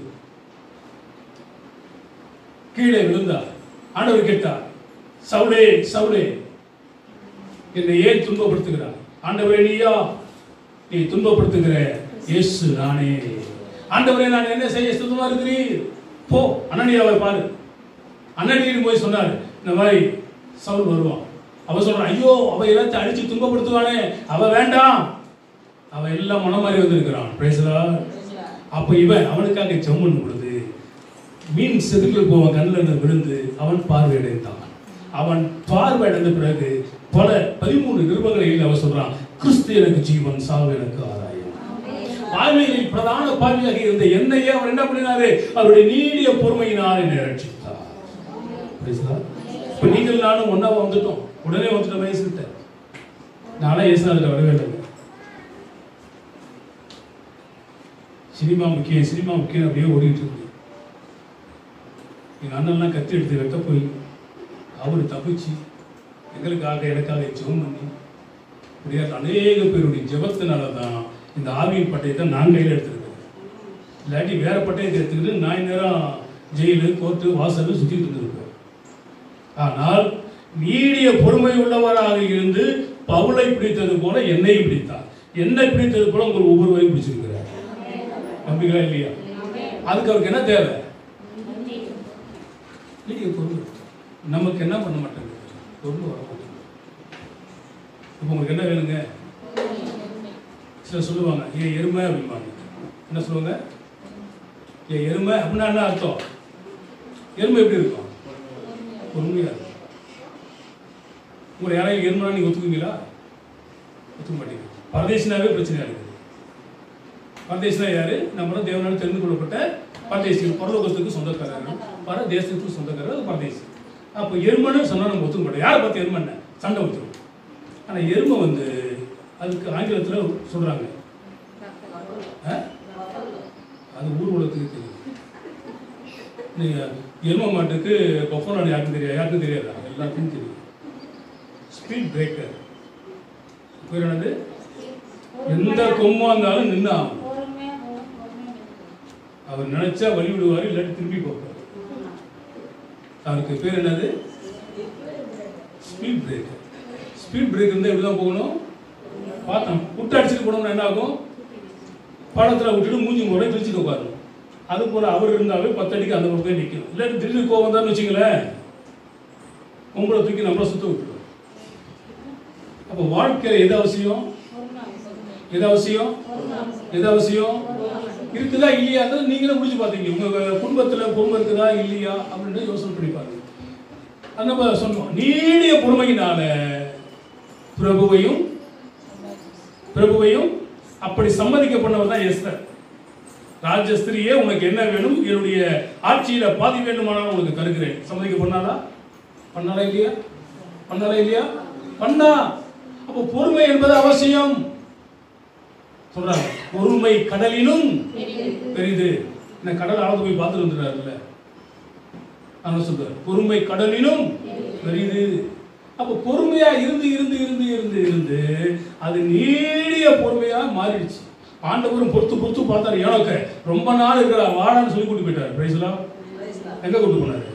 கீழே விழுந்தார். ஆண்டவர் கேட்டார், சவுலே சவுலே என்னை ஏன் துன்பப்படுத்துகிறார்? ஆண்டவரே நீயா? நீ துன்பப்படுத்துகிற இயேசு நானே. ஆண்டவரே நான் என்ன செய்ய சுத்தமா இருக்கிறீர்? போ அனனியாவை பாரு. அனனியின் போய் சொன்னார், இந்த மாதிரி சவுல் வருவான். அவ சொல்றான், ஐயோ அவ எல்லாத்தையும் அடிச்சு துன்பப்படுத்துவானே, அவ வேண்டாம், அவ எல்லாம் மனம் மாறி வந்திருக்கிறான். Price the Lord. அப்ப இவன் அவனுக்காக ஜெபம் பொழுது மீன் செதுக்கில் போவன் கண்ணில் இருந்து விழுந்து அவன் பார்வையடைந்தான். அவன் பார்வையடைந்த பிறகு பல 13 நிருபங்களில் அவன் சொல்றான், கிறிஸ்து எனக்கு ஜீவன், சாவு எனக்கு ஆதாயம். பாவிகளில் பிரதான பாவியாக இருந்த என்னையே அவர் என்ன பண்ணினாரு, அவருடைய நீடிய பொறுமையினால் என்னை ரட்சித்தார். இப்ப நீங்கள் நானும் ஒன்னா வந்துட்டோம். உடனே வந்துட்ட வயசுகிட்ட நானே இயேசுநாதர் வரவே இல்லை. சினிமா முக்கியம் அப்படியே ஓடிட்டு இருக்கு. எங்கள் அண்ணன்லாம் கத்தி எடுத்து வெட்ட போய் அவர் தப்பிச்சு எனக்காக ஜெபம் பண்ணி இப்படியா அநேக பேருடைய ஜெபத்தினால தான் இந்த ஆவியின் பட்டயத்தை நான் கையில் எடுத்துருக்கேன். இல்லாட்டி வேற பட்டயத்தை எடுத்துக்கிட்டு நான் நேரம் ஜெயிலு கோர்ட்டு வாசல் சுற்றிட்டு இருந்திருப்பேன். ஆனால் நீடிய பொறுமை உள்ளவராக இருந்து பவுலை பிடித்தது போல என்னையும் பிடித்தார். என்னை பிடித்தது போல உங்கள் ஒவ்வொருவரையும் பிடிச்சிருக்கிறார். நம்பிக்கை இல்லையா? அதுக்கு அவருக்கு என்ன தேவை? நீடிய பொறுமை. நமக்கு என்ன பண்ண மாட்டேங்குது? பொறுமை வர மாட்டேங்குது. இப்போ உங்களுக்கு என்ன வேணுங்க? சில சொல்லுவாங்க ஏன் எருமை அப்படிம்பாங்க. என்ன சொல்லுவாங்க? ஏன் எருமை அப்படின்னா என்ன அர்த்தம்? எருமை எப்படி இருக்கும்? பொறுமையா இருக்கும். உங்களை யாராவது எருமைனா நீங்க ஒத்துக்குவீங்களா? ஒத்துக்க மாட்டீங்க. பரதேசினாவே பிரச்சனையா இருக்குது. பரதேசினா யாரு? நம்ம தேவனால தெரிந்து கொள்ளப்பட்ட பரதேசி, பரலோகத்துக்கு சொந்தக்காரர்கள், பரதேசத்துக்கு சொந்தக்காரர்கள் பரதேசி. அப்போ எருமைன்னு சொன்னா நம்ம ஒத்துக்க மாட்டோம். யாரை பார்த்து எருமைன்னு சண்டை ஊற்றுவோம். ஆனால் எருமை அதுக்கு ஆங்கிலத்தில் சொல்றாங்க, அது ஊர் உலகத்துக்கு தெரியும். நீங்க எருமை மாட்டுக்கு பஃபோன் யாருக்கும் தெரியாதா? எல்லாத்துக்கும் தெரியும். ஸ்பீட் பிரேக்கர் பேர் என்னது? எந்த கொம்பா இருந்தாலும் நின்று ஆகும். அவர் நினைச்சா வழி விடுவார், இல்லாட்டி திரும்பி போவார். அவருக்கு பேர் என்னது? Speed breaker. ஸ்பீட் பிரேக் இருந்தால் எப்படிதான் போகணும்? பார்த்தோம் விட்டு அடிச்சுட்டு போனோம்னா என்ன ஆகும்? படத்தில் விட்டுட்டு மூஞ்சி முறை திருச்சிட்டு உட்காரணும். அது போல அவர் இருந்தாவே 10 அடிக்கு அந்த பக்கம் நிற்கணும். இல்லாட்டி திடீர்னு கோவம் வந்தான்னு வச்சுங்களேன், உங்களை தூக்கி நம்மளை சுத்த விட்டுருவோம். அப்போ வாழ்க்கையில் எது அவசியம்? எது அவசியம்? எது அவசியம்? இருக்குதா இல்லையா? நீங்களும் முடிச்சு பார்த்தீங்க. உங்க குடும்பத்தில் பொறுமை இருக்குதா இல்லையா அப்படின்னு யோசனை பண்ணி பாருங்க. நம்ம சொன்னோம் நீடிய பொறுமையினால பிரபுவையும் அப்படி சம்மதிக்கப்பட்டவர் தான் எஸ்தர். ராஜஸ்திரியே உனக்கு என்ன வேணும்? என்னுடைய ஆட்சியில பாதி வேண்டுமானாலும் உனக்கு தருகிறேன். சம்மதிக்கப்பட்டாளா? பண்ணாலா இல்லையா? பண்ணா. அப்போ பொறுமை என்பது அவசியம் சொல்றாங்க. பொறுமை கடலினும் பெரிது. இந்த கடல் அளவு போய் பார்த்துட்டு வந்துடுறாருல்ல, அவங்க சொல்றாரு பொறுமை கடலினும் பெரிது. அப்போ பொறுமையா இருந்து அது நீடிய பொறுமையா மாறிடுச்சு. ஆண்டவரும் பொறுத்து பார்த்தாரு. ஏனோக்க ரொம்ப நாள் இருக்கிற வாடான்னு சொல்லி கூட்டு போயிட்டாரு. பிரைஸ்லா எங்க கூட்டு போனாரு?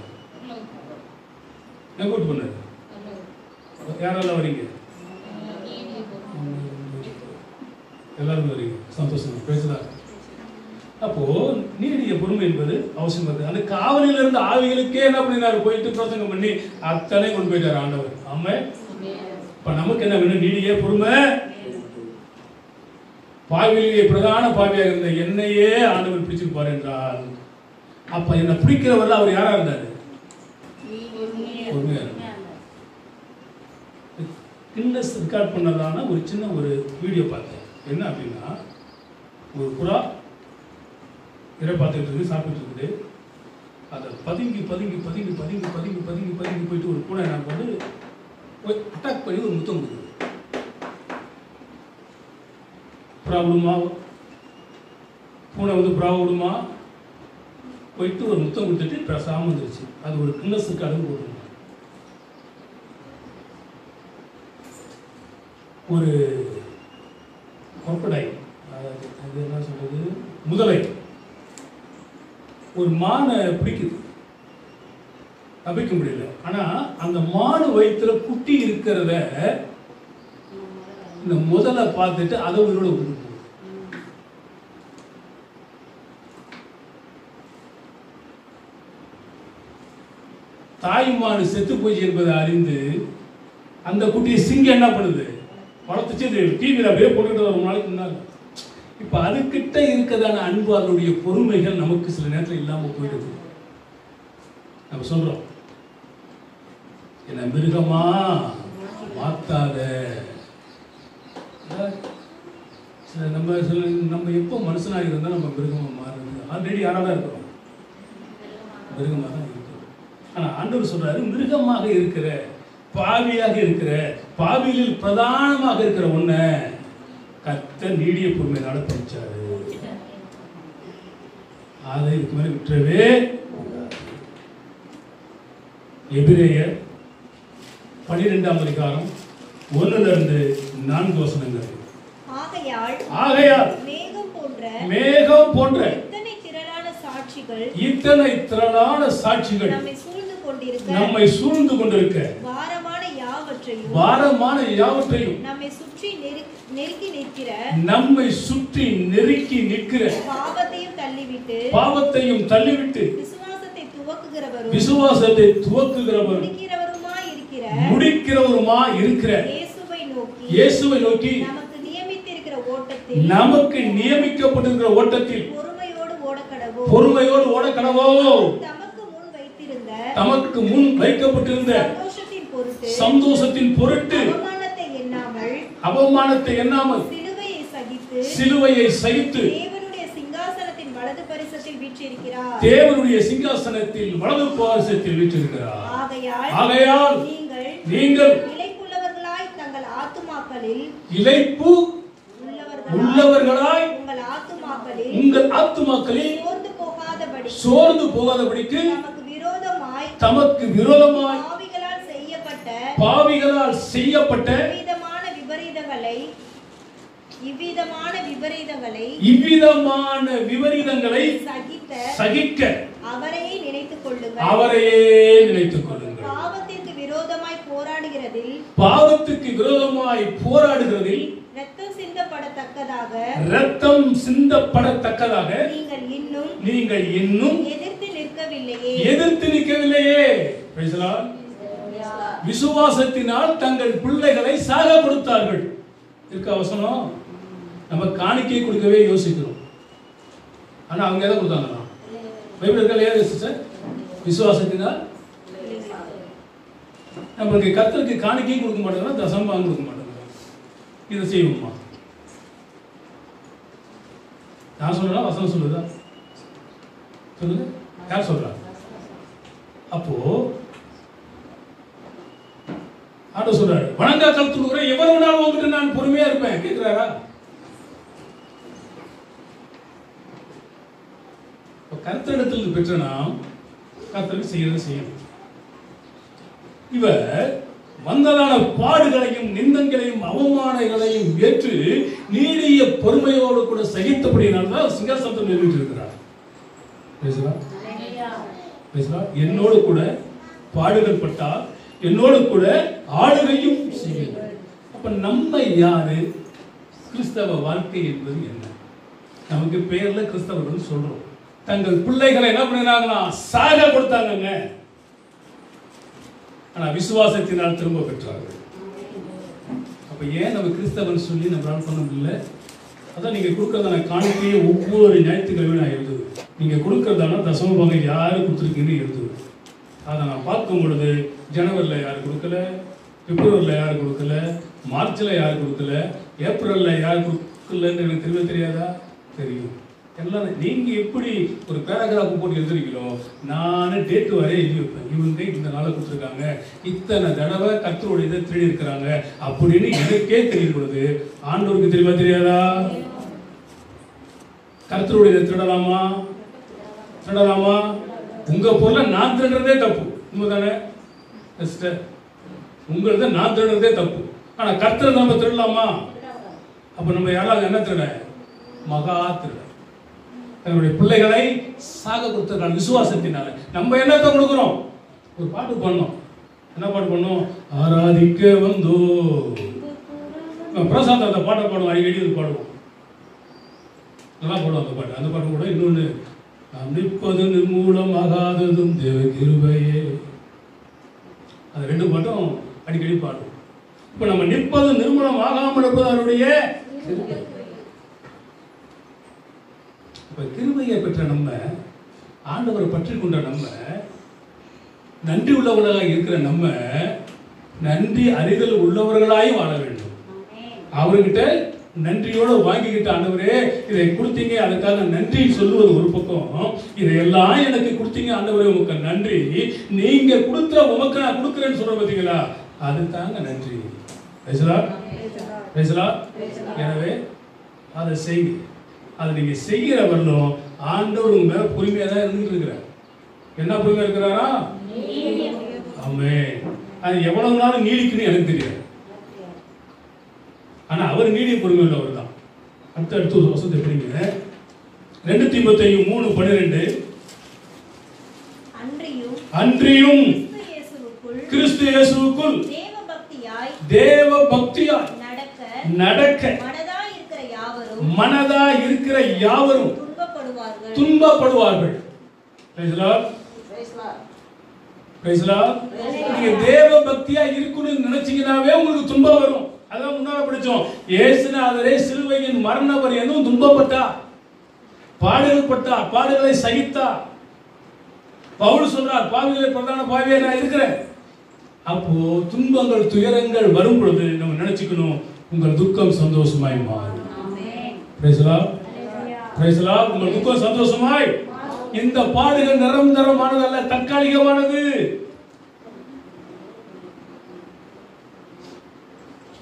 யாரெல்லாம் வரீங்க? எல்லாரும் வரீங்க. சந்தோஷம். பிரைஸ்லா. அப்போ நீடிய பொறுமை என்பது அவசியம் இருக்கு. அந்த காவலில் இருந்த ஆவிகளுக்கே என்ன பண்ணினாரு? போயிட்டு பிரசங்கம் பண்ணி அத்தனை கொண்டு போயிட்டாரு ஆண்டவர். ஆமா. இப்ப நமக்கு என்ன வேணும்? நீடிய பொறுமை. பாவியிலேயே பிரதான பாவியாக இருந்த என்னையே ஆண்டவர் பிடிச்சிருப்பார் என்றால், அப்ப என்ன பிடிக்கிறவர்கள் அவர் யாரா இருந்தாரு? பொறுமையா இருந்தார். கின்னஸ் ரெக்கார்ட் பண்ணதான ஒரு சின்ன ஒரு வீடியோ பார்த்தேன். என்ன அப்படின்னா, ஒரு புறா இறை பார்த்துட்டு இருக்கு, சாப்பிட்டு இருக்குது. அதை பதுங்கி போயிட்டு ஒரு பூனை நான் போய் அட்டாக் பண்ணி ஒரு முத்தம் கொடுக்குது. புறா விடுமா? பூனை புறா விடுமா? போயிட்டு ஒரு முத்தம் கொடுத்துட்டு பேசாம வந்துருச்சு. அது ஒரு கின்னஸுக்கு அளவு போட்டு ஒரு கொக்கடை, அது என்ன சொல்றது, முதலை ஒரு மானை பிடிக்குது, தப்பிக்க முடியல. ஆனா அந்த மாடு வயிற்றுல குட்டி இருக்கிறத இந்த முதலை பார்த்துட்டு அதை உயிரோட விட்டு போகுது. தாய்மானு செத்து போச்சு என்பதை அறிந்து அந்த குட்டியை சிங்கம் என்ன பண்ணுது? வளர்த்துச்சு. டிவியில் அப்படியே போட்டுக்கிட்டு ஒரு நாளைக்கு முன்னாள். இப்ப அதுக்கிட்ட இருக்கிறதான அன்பு, அதனுடைய பொறுமைகள் நமக்கு சில நேரத்தில் இல்லாம போயிடுது. நம்ம சொல்றோம், என்ன மிருகமா மாத்தாத. நம்ம எப்போ மனுஷனாக இருந்தால் நம்ம மிருகமா மாறுறது? ஆல்ரெடி யாராவது இருக்கிறோம், மிருகமாக தான் இருக்கிறோம். ஆனா ஆண்டவர் சொல்றாரு, மிருகமாக இருக்கிற, பாவியாக இருக்கிற, பாவிகளில் பிரதானமாக இருக்கிற ஒன்ன கர்த்தர் நீடிய பொறுமையினால பறிச்சாரு. அதை இதுக்கு மேலே விட்டுறவே. எபிரேயர் 12ஆம் அதிகாரம் 1-4 வசனங்கள். ஆகையால் மேகம் போன்ற இத்தனை திரளான சாட்சிகள் நம்மை சூழ்ந்து கொண்டிருக்க பாரமான யாவற்றையும் நம்மை சுற்றி நெருக்கி நிற்கிற பாவத்தையும் தள்ளிவிட்டு விசுவாசத்தை துவக்குகிறவரும் முடிக்கிறவருமாய் இருக்கிற இயேசுவை நோக்கி நமக்கு நியமிக்கப்பட்டிருக்கிற ஓட்டத்தில் பொறுமையோடு ஓட கடவோம். தமக்கு முன் வைக்கப்பட்டிருந்த சந்தோஷத்தின் பொருட்டு அவமானத்தை எண்ணாமல் சிலுவையை சகித்து தேவனுடைய சிங்காசனத்தில் வலது பாரிசத்தில் வீற்றிருக்கிறார். ஆகையால் நீங்கள் இளைப்பு உள்ளவர்களாய் உங்கள் ஆத்துமாக்களில் சோர்ந்து போகாதபடிக்கு தமக்கு விரோதமாய் பாவிகளால் செய்யப்பட்ட இவ்விதமான விபரீதங்களை சகிக்க அவரையே நினைத்துக் கொள்ளுங்கள். பாவத்திற்கு விரோதமாய் போராடுகிறதில் ரத்தம் சிந்தப்படத்தக்கதாக நீங்கள் இன்னும் எதிர்த்து நிற்கவில்லையே. விசுவாசத்தினால் தங்கள் பிள்ளைகளை சாக கொடுத்தார்கள். இருக்க அவசரம். நம்ம காணிக்கை கொடுக்கவே யோசிக்கிறோம். ஆனா அவங்க எதை கொடுத்தாங்க? பைபிள் இருக்கலையா சிஸ்டர்? விசுவாசத்தினால் நம்மளுக்கு கர்த்தருக்கு காணிக்கை கொடுக்க மாட்டாங்க, தசம்பாகம் கொடுக்க மாட்டாங்க. இதை செய்வோமா? நான் சொல்றேன், வசனம் சொல்லுதா? சொல்லுங்க, யார் சொல்றா? அப்போ ஆண்டவர் சொல்றாரு, வணங்கா கழுத்துடுகிற எவ்வளவு நாள் உங்ககிட்ட நான் பொறுமையா இருப்பேன் கேட்கிறாரா? கர்த்தரிடத்தில் பெற்ற நாம் கர்த்தருக்கு செய்யறது செய்யணும். இவர் வந்ததான பாடுகளையும் நிந்தங்களையும் அவமானங்களையும் ஏற்று நீடிய பொறுமையோடு கூட சகித்தபடியினால்தான் சிங்காசனத்தில் நிறுவிட்டு இருக்கிறார். என்னோடு கூட பாடுகள் பட்டால் என்னோடு கூட ஆளுகையும் செய்யுங்கள். அப்ப நம்ம யாரு? கிறிஸ்தவ வாழ்க்கை என்பது என்ன? நமக்கு பேர்ல கிறிஸ்தவர்கள் சொல்றோம். தங்கள் பிள்ளைகளை என்ன பண்ணினாங்கன்னா சாக கொடுத்தாங்க. ஆனா விசுவாசத்தினால் திரும்ப பெற்றார்கள். அப்ப ஏன் நம்ம கிறிஸ்தவன் சொல்லி நம்மளால பண்ண முடியல? அதான் நீங்க கொடுக்கறதான காணிக்கையை ஒவ்வொரு ஞாயிற்றுக்கிழமையும் நான் எழுதுவேன். நீங்க கொடுக்கறதான தசம பங்கு யாரு கொடுத்துருக்கீங்கன்னு எழுதுவேன். அதை நான் பார்க்கும் பொழுது ஜனவரியில் யார் கொடுக்கல, பிப்ரவரியில் யார் கொடுக்கல, மார்ச்சில் யார் கொடுக்கல, ஏப்ரலில் யார் கொடுக்கலன்னு எனக்கு தெரியவே தெரியாதா? தெரியும். எல்லாம் நீங்க எப்படி ஒரு பேராகிராஃப் போட்டு எழுதுறீங்களோ நான் டேட்டு வரை எழுதி வைப்பேன். இவங்க இந்த நாளை கொடுத்துருக்காங்க, இத்தனை தடவை கர்த்தருடைய இதை திருடி இருக்கிறாங்க அப்படின்னு எனக்கே தெரியும் பொழுது ஆண்டவருக்கு தெரியுமா தெரியாதா? கர்த்தருடைய இதை திருடலாமா? திருடலாமா? உங்க பொருளை நான் திருடுறதே தப்பு. உண்மைதானே? உங்களத நான் திருடுறதே தப்பு. ஆனா கர்த்தரை நம்ம திருடலாமா? அப்ப நம்ம யாராவது என்ன திருட? மகா திருட. தன்னுடைய பிள்ளைகளை சாக கொடுத்திருக்காங்க விசுவாசத்தினால. நம்ம என்னத்தை கொடுக்கிறோம்? ஒரு பாட்டு பண்ணோம். என்ன பாட்டு பண்ணோம்? ஆராதிக்க வந்தோ. பிரசாந்த் அந்த பாட்டை பாடுவோம், அடிக்கடி ஒரு பாடுவோம், நல்லா பாடுவோம் அந்த பாட்டு. அந்த பாட்டு கூட இன்னொன்று, நாம் நிற்பது நிர்மூலமாகாததும் தேவ கிருபையே. அது ரெண்டு பாட்டும் அடிக்கடி பாடுவோம். இப்ப நம்ம நிற்பது நிர்மூலம் ஆகாமல் இருப்பது அவருடைய கிருபை. இப்ப கிருபையை பெற்ற நம்ம, ஆண்டவரை பற்றி கொண்ட நம்ம, நன்றி உள்ளவர்களாக இருக்கிற நம்ம, நன்றி அறிதல் உள்ளவர்களாய் வாழ வேண்டும். அவர்கிட்ட நன்றியோடு வாங்கிக்கிட்ட, ஆண்டவரே இதை கொடுத்தீங்க அதுக்காக நன்றி சொல்லுவது ஒரு பக்கம், இதையெல்லாம் எனக்கு கொடுத்தீங்க ஆண்டவரே உமக்கு நன்றி, நீங்க கொடுத்த உமக்கு நான் கொடுக்குறேன்னு சொல்ற பார்த்தீங்களா, அது தாங்க நன்றி. எனவே அதை செய்யுங்க. அதை நீங்க செய்கிற வரணும் ஆண்டவர் உங்க மேல பொறுமையா தான் இருந்துட்டு இருக்கிறார். என்ன பொறுமையா இருக்கிறாரா? ஆமென். அது எவ்வளவு நாளும் நீடிக்குன்னு எனக்கு தெரியாது. ஆனா அவர் நீடிய பொறுமை உள்ளவர் தான். அடுத்த ஒரு வசனத்தை எப்படிங்க? 2 தீமோத்தேயு 3:12 அன்றியும் கிறிஸ்து இயேசுவுக்குள் தேவ பக்தியாய் நடக்க மனதா இருக்கிற யாவரும் துன்பப்படுவார்கள். நீங்க தேவ பக்தியா இருக்கணும்னு நினைச்சீங்கன்னாவே உங்களுக்கு துன்பம் வரும். அதான் முன்னால படிச்சோம். இயேசுநாதரே சிலுவையின் மரண பரியந்தம் துன்பப்பட்டா, பாடுகள்பட்டா, பாடுகளை சகித்தா. பவுல் சொல்றார், பாவிகளை பிரதான பாவியா நான் இருக்கிறேன். அப்போ துன்பங்கள் துயரங்கள் வரும் பொழுது நம்ம நினைச்சுக்கணும், உங்கள் துக்கம் சந்தோஷமாய் மாறும். Price the Lord. உங்கள் துக்கம் சந்தோஷமாய். இந்த பாடுகள் நிரந்தரமானதல்ல, தற்காலிகமானது.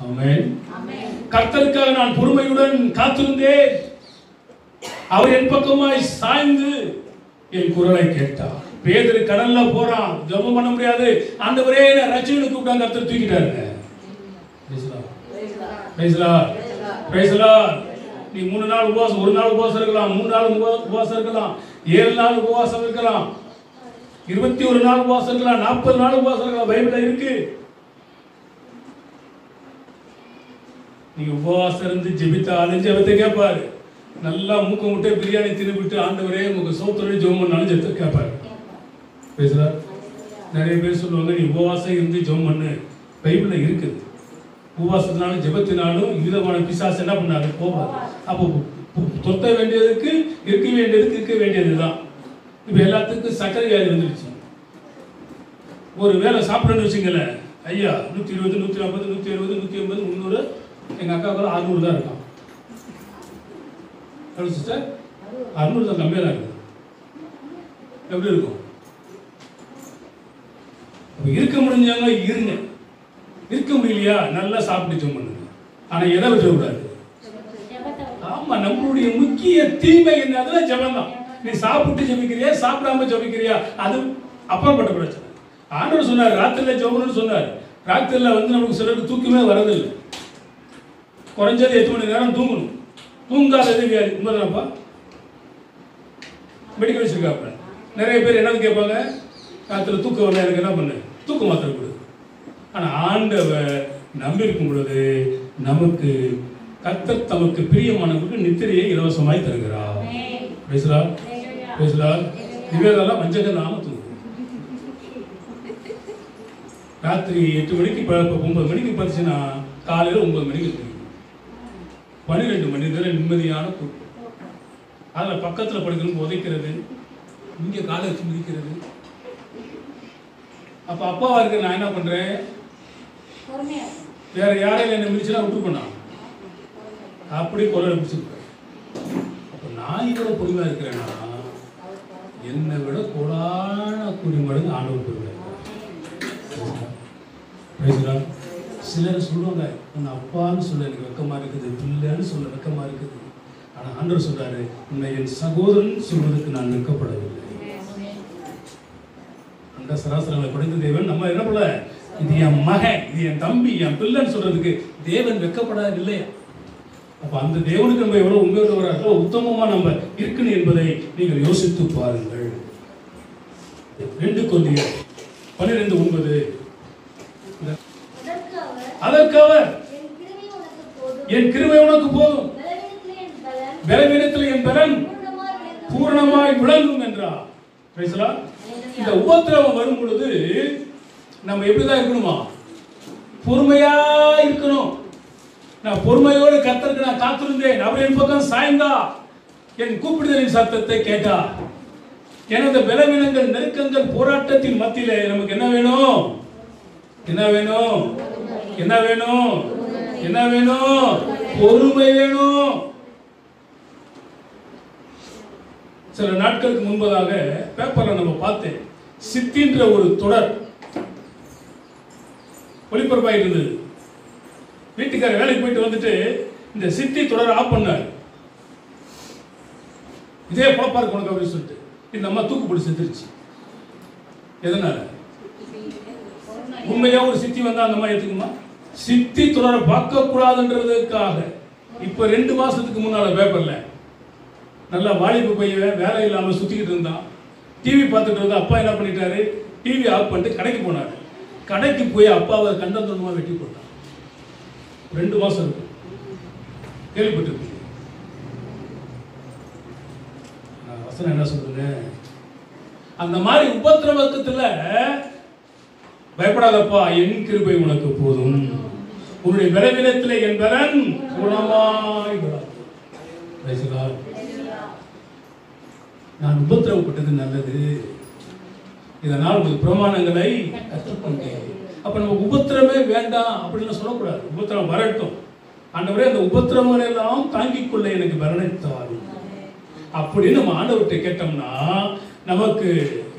ஆமென். கர்த்தருக்காக நான் பொறுமையுடன் காத்திருந்தேன். அவர் என் பக்கமாய் சாய்ந்து என் குரலை கேட்டார். பேதுரு கடல்ல போறான், ஜெபம் பண்ண முடியாது. ஆண்டவரே என்ன ரட்சியனுக்கு கூப்பிட்டாங்க, கர்த்தர் தூக்கிட்டாருங்க. Praise the Lord. Praise the Lord. நீ 3 நாள் உபவாசம், 1 நாள் உபவாசம் இருக்கலாம், 3 நாள் உபவாசம் இருக்கலாம், 7 நாள் உபவாசம் இருக்கலாம், 21 நாள் உபவாசம் இருக்கலாம், 40 நாள் உபவாசம் இருக்கலாம். பைபிள்ல இருக்கு. நீ உபவாசம் இருந்து ஜெபித்தாலும் ஜெபத்தை கேட்பாரு. நல்லா மூக்க முட்டை பிரியாணி தின்னுபிட்டு ஆண்டவரே உங்க சோத்தோட ஜெபம் பண்ணாலும் ஜெபத்தை கேட்பாரு. பேசுறா. நிறைய பேர் சொல்லுவாங்க, நீ உபவாசம் இருந்து ஜெபம் பண்ணு. பைபிள்ல இருக்குது. உபவாசத்தினாலும் ஜெபத்தினாலும் விதமான பிசாசு என்ன பண்ணாரு? போவாரு. அப்போ தொத்த வேண்டியதுக்கு இருக்க வேண்டியதுக்கு இருக்க வேண்டியதுதான். இப்ப எல்லாத்துக்கும் சர்க்கரை வியாதி வந்துருச்சு. ஒரு வேலை சாப்பிடணும்னு வச்சுங்களேன், ஐயா 120, 140, 170, 180, 300. எங்க அக்காவுக்கு 600 தான் இருக்கான். சிஸ்டர் 600 தான் கம்மியாக தான் இருக்கு. எப்படி இருக்கும்? இருக்க முடிஞ்சவங்க இருங்க, இருக்க முடியலையா நல்லா சாப்பிட்டு ஜெபம் பண்ணுங்க. ஆனா எதை விட்டுறக்கூடாது? ஆமா, நம்மளுடைய முக்கிய தீமை என்னதுன்னா ஜெபம் தான். நீ சாப்பிட்டு ஜெபிக்கிறியா, சாப்பிடாம ஜெபிக்கிறியா, அது அப்புறப்பட்ட பிரச்சனை. ஆண்டவர் சொன்னார் ராத்திரில ஜெபம்னு சொன்னார். ராத்திரில நமக்கு சிலருக்கு தூக்கமே வரதில்லை. குறைஞ்சது 8 மணி நேரம் தூங்கணும். தூங்காதது வியாதி. உண்மைதானப்பா? மெடிக்கல் வச்சிருக்காப்ப நிறைய பேர் என்னன்னு கேட்பாங்க, ராத்திரி தூக்கம் வரல, எனக்கு என்ன பண்ணு, தூக்க மாத்திரை கொடு. ஆனா ஆண்டவர் நம்பி இருக்கும் பொழுது நமக்கு கர்த்தர் தமக்கு பிரியமானவர்களுக்கு நித்திரையை இலவசமாய் தருகிறார். பேசலாம் பேசலாம். இவையெல்லாம் வஞ்சக நாம தூங்கும். ராத்திரி 8 மணிக்கு 9 மணிக்கு பறிச்சுன்னா காலையில் 9 மணிக்கு தூங்கும். 12 மணி நேரம் நிம்மதியான தூக்கம். அதில் பக்கத்தில் படுக்கணும், உதைக்கிறது, இங்கே காலை வச்சு மிதிக்கிறது. அப்போ அப்பாவா இருக்க நான் என்ன பண்றேன், வேற யாரையும் என்ன மிதிச்சுனா விட்டுருப்பேன். அப்படி குரல் பிடிச்சிருப்பேன். அப்போ நான் இவ்வளோ பொறுமையா இருக்கிறேன்னா என்னை விட கோடான கோடி மடங்கு ஆண்டவர் பொறுமையா இருக்கிறார். சிலர் சொல்லுவாங்க, உன்னை அப்பான்னு சொல்ல எனக்கு வெக்கமா இருக்குது, பிள்ளைன்னு சொல்ல வெக்கமா இருக்குது. ஆனா ஆண்டவர் சொல்றாரு, உன்னை என் சகோதரன் சொல்வதற்கு நான் வெட்கப்படவில்லை. அந்த சராசரங்களை படைத்த தேவன் நம்ம என்ன பண்ணல, இது என் மகன், இது என் தம்பி, என் பிள்ளைன்னு சொல்றதுக்கு தேவன் வெட்கப்படவில்லையா? அப்ப அந்த தேவனுக்கு நம்ம எவ்வளவு உண்மையுள்ளவராக உத்தமமா நம்ம இருக்கணும் என்பதை நீங்கள் யோசித்து பாருங்கள். 2 கொரிந்தியர் 12:9. அதற்கு அவர் என் கிருபை உனக்கு போதும், பலவீனத்தில் என் பலன் பூரணமாய் விளங்கும் என்றார். இந்த உபத்திரவம் வரும் பொழுது நம்ம எப்படிதான் இருக்கணுமா? பொறுமையா இருக்கணும். நான் பொறுமையோடு கர்த்தருக்கு நான் காத்திருந்தேன். அவர் என் பக்கம் சாய்ந்தா, என் கூப்பிடுதலின் சத்தத்தை கேட்டா. எனது பலவீனங்கள், நெருக்கங்கள், போராட்டத்தின் மத்தியிலே நமக்கு என்ன வேணும்? என்ன வேணும்? என்ன வேணும்? என்ன வேணும்? பொறுமை வேணும். சில நாட்களுக்கு முன்பதாக பேப்பர்ல நம்ம பார்த்தேன், சித்தின்ற ஒரு தொடர் ஒளிபரப்பாக இருந்தது. வீட்டுக்கார வேலைக்கு போயிட்டு வந்துட்டு இந்த சித்தி தொடர் ஆஃப் பண்ணார். இதே குழப்பா இருக்கு உனக்கு அப்படின்னு சொல்லிட்டு இந்த அம்மா தூக்கு போட்டு செத்துருச்சு. எதனால? உண்மையா ஒரு சித்தி வந்தா அந்த மாதிரி ஏத்துக்குமா? சித்தி தொடர பார்க்க கூடாதுன்றதுக்காக இப்ப 2 மாசத்துக்கு முன்னால பேப்பர்ல நல்லா வாலிபு பையன் வேலை இல்லாம சுத்திக்கிட்டு இருந்தான். டிவி பார்த்துட்டு இருந்தா அப்பா என்ன பண்ணிட்டாரு, டிவி ஆஃப் பண்ணிட்டு கடைக்கு போனாரு. கடைக்கு போய் அப்பாவை கண்டம் தொண்டமா வெட்டி போட்டான். 2 மாசம் இருக்கு. கேள்விப்பட்டிருக்கீங்க? வசனம் என்ன சொல்லுங்க? அந்த மாதிரி உபத்திரவத்துல பயப்படாதப்பா, என் கிருபை உனக்கு போதும், உன்னுடைய பலவீனத்திலே என் பலன் குணமாய் விளங்கும். நான் உபத்திரவப்பட்டது நல்லது, இதனால் உங்களுக்கு பிரமாணங்களை கற்றுக்கொண்டேன். அப்ப நம்ம உபத்திரமே வேண்டாம் அப்படின்னு சொல்லக்கூடாது. உபத்திரம் வரட்டும், ஆண்டவரே அந்த உபத்திரவங்களை எல்லாம் தாங்கிக் கொள்ள எனக்கு பலனை தாரும் அப்படின்னு நம்ம ஆண்டவர்கிட்ட கேட்டோம்னா, நமக்கு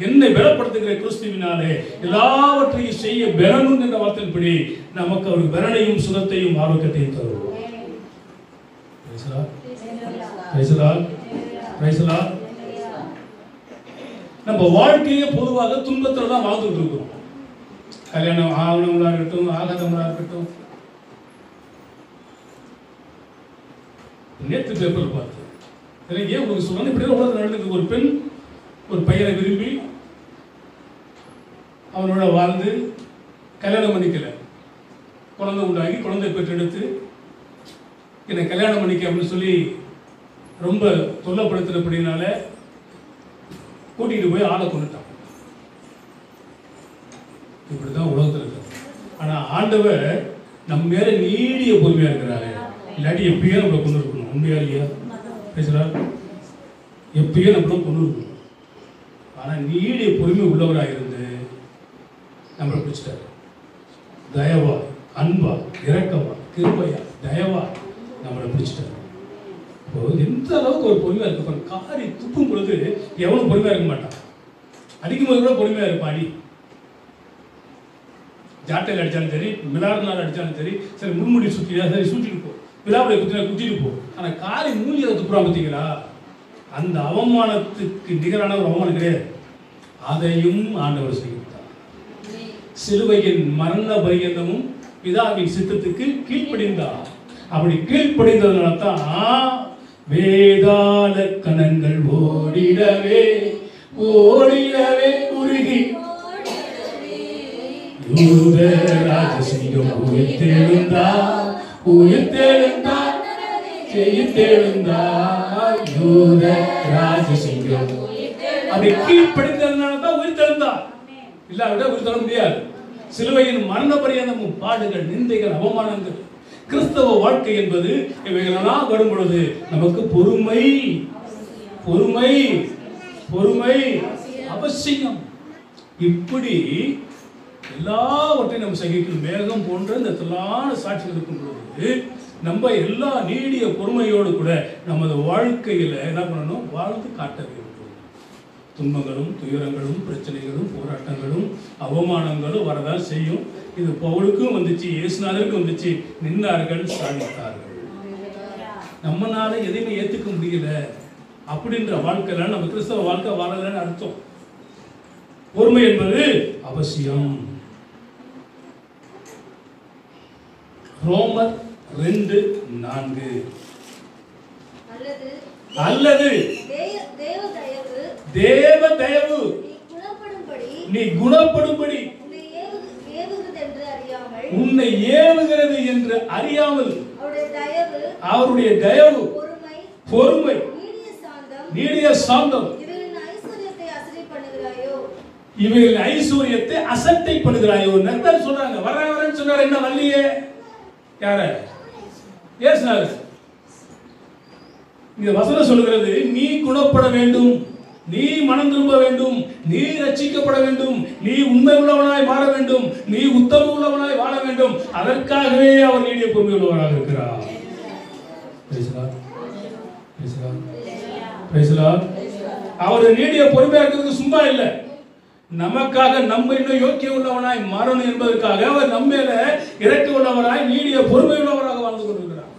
என்னை பலப்படுத்துகிற கிறிஸ்துவினாலே எல்லாவற்றையும் செய்ய பலனும் என்ற வார்த்தையின்படி நமக்கு அவர் பலனையும் சுகத்தையும் ஆரோக்கியத்தையும் தருவோம். நம்ம வாழ்க்கையே பொதுவாக துன்பத்துல தான் வாழ்ந்துட்டு இருக்கிறோம். கல்யாணம் ஆகணவங்களா இருக்கட்டும், ஆகாதவங்களா இருக்கட்டும். நேற்று பேப்பர் பார்த்து ஏன் உங்களுக்கு சொல்றாங்க, இப்படி உலகத்தில் நடந்தது. ஒரு பெண் ஒரு பையனை விரும்பி அவனோட வாழ்ந்து கல்யாணம் பண்ணிக்கல, குழந்தை உண்டாகி குழந்தை பெற்றெடுத்து என்னை கல்யாணம் பண்ணிக்க அப்படின்னு சொல்லி ரொம்ப தொல்லப்படுத்துறபடினால கூட்டிகிட்டு போய் ஆளை கொண்டுட்டான். இப்படிதான் உலகத்தில் இருக்கு. ஆனா ஆண்டவர் நம்ம மேல நீடிய பொறுமையா இருக்கிறாரு. இல்லாட்டி எப்பயே நம்மளை கொண்டு இருக்கணும். உண்மையா இல்லையா? பேசுறாரு, எப்பயே நம்மள கொண்டு இருக்கணும். ஆனா நீடிய பொறுமை உள்ளவராக இருந்து நம்மளை பிடிச்சிட்டாரு. தயவா, அன்பா, இரக்கமா, கிருபையா, தயவா நம்மளை பிடிச்சிட்டாரு. எந்த அளவுக்கு ஒரு பொறுமையா இருக்கு. காரி துப்பும் பொழுது எவனும் பொறுமையா இருக்க மாட்டான். அடிக்கும் போது கூட பொறுமையா இருப்பான். அடி ஜாட்டையில் அடிச்சாலும் சரி, மிளாறுனால அடிச்சாலும் சரி, சரி முன்முடி சுற்றியா சரி சுற்றிட்டு போ, விழாவுடைய குத்தினா குத்திட்டு போ. ஆனா காரி மூஞ்சில துப்புறா பார்த்தீங்களா, அந்த அவமானத்துக்கு நிகரான ஒரு அவமானம் கிடையாது. அதையும் ஆண்டவர் செய்தார். சிலுவையின் மரண பரியந்தமும் பிதாவின் சித்தத்துக்கு கீழ்ப்படிந்தார். அப்படி கீழ்ப்படிந்ததுனால தான் வேதாள கணங்கள் ஓடிடவே ஓடிடவே உருகி யூத ராஜசிங்கம் உயிர்த்தெழுந்தார், உயிர்த்தெழுந்தார், ஜெயித்தெழுந்தார். யூத ராஜசிங்கம் அப்படி கீழ்ப்படிந்ததுனால தான் உயிர்த்தெழுந்தார். இல்லாவிட உயிர்த்தெழ முடியாது. சிலுவையின் மரண பரியந்தமும் பாடுகள், நிந்தைகள், அவமானங்கள். கிறிஸ்தவ வாழ்க்கை என்பது இவைகளெல்லாம் வரும் பொழுது நமக்கு பொறுமை பொறுமை பொறுமை அவசியம். இப்படி எல்லாவற்றையும் நம்ம சகிக்கணும். மேகம் போன்ற இந்த திரளான சாட்சிகள் இருக்கும் பொழுது நம்ம எல்லா நீடிய பொறுமையோடு கூட நமது வாழ்க்கையில என்ன பண்ணணும், வாழ்ந்து காட்ட வேண்டும். துன்பங்களும் துயரங்களும் பிரச்சனைகளும் போராட்டங்களும் அவமானங்களும் வரதான் செய்யும். இது பவுலுக்கும் வந்துச்சு, இயேசுநாதருக்கும் வந்துச்சு. நின்றார்கள், சாதித்தார்கள். நம்மளால எதையுமே ஏத்துக்க முடியல அப்படின்ற வாழ்க்கையில நம்ம கிறிஸ்தவ வாழ்க்கை வாழலன்னு அர்த்தம். பொறுமை என்பது அவசியம். ரோமர் 2:4 அல்லது தேவ தயவு நீ குணப்படும்படி உன்னை ஏவுகிறது என்று அறியாமல் அவருடைய தயவு, பொறுமை, நீடிய சாந்தம் இவைகளின் ஐஸ்வர்யத்தை அசட்டை பண்ணுகிறாயோ நண்பர் சொல்றாங்க. வரன்னு சொன்னார், என்ன வள்ளியே யார ஏசுனாரு. இந்த வசனம் சொல்லுகிறது, நீ குணப்பட வேண்டும், நீ மனம் திரும்ப வேண்டும், நீ ரட்சிக்கப்பட வேண்டும், நீ உண்மை உள்ளவனாய் வாழ வேண்டும், நீ உத்தம உள்ளவனாய் வாழ வேண்டும். அதற்காகவே அவர் நீடிய பொறுமை உள்ளவராக இருக்கிறார். அவர் நீடிய பொறுமையா இருக்கிறதுக்கு சும்மா இல்லை, நமக்காக நம்ம இன்னும் யோக்கிய உள்ளவனாய் மாறணும் என்பதற்காக அவர் நம்ம மேல இறக்க உள்ளவராய் நீடிய பொறுமை உள்ளவராக வாழ்ந்து கொண்டிருக்கிறார்.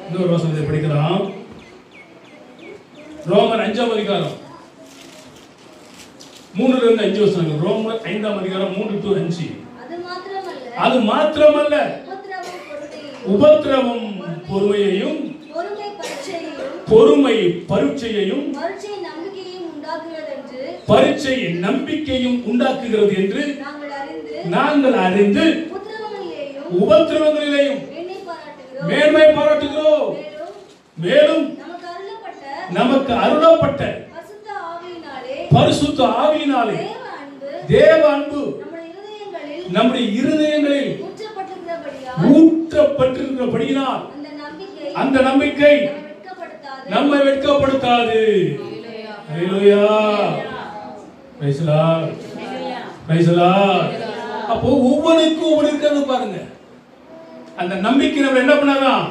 இன்னொரு வசனத்தை படிக்கலாம். ரோமர் 5ஆம் அதிகாரம் 3 இருந்து 5 வசனங்கள். ரோமர் 5ஆம் அதிகாரம் 3 to 5. அது மாத்திரமல்ல உபத்திரவம் பொறுமையையும் பொறுமை பரீட்சையையும் பரீட்சை நம்பிக்கையும் உண்டாக்குகிறது என்று நாங்கள் அறிந்து உபத்திரவங்களிலேயும் மேன்மை பாராட்டுகிறோம். மேலும் நமக்கு அருளப்பட்ட பரிசுத்த ஆவியினாலே தேவ அன்பு நம்முடைய இருதயங்களில் ஊற்றப்பட்டிருக்கிறபடியினால் அந்த நம்பிக்கை நம்மை வெட்கப்படுத்தாது. Hallelujah. Praise the Lord. Praise the Lord. அப்போ ஒவ்வொருக்கும் ஒவ்வொரு இருக்கிறது பாருங்க. அந்த நம்பிக்கை நம்ம என்ன பண்ணலாம்?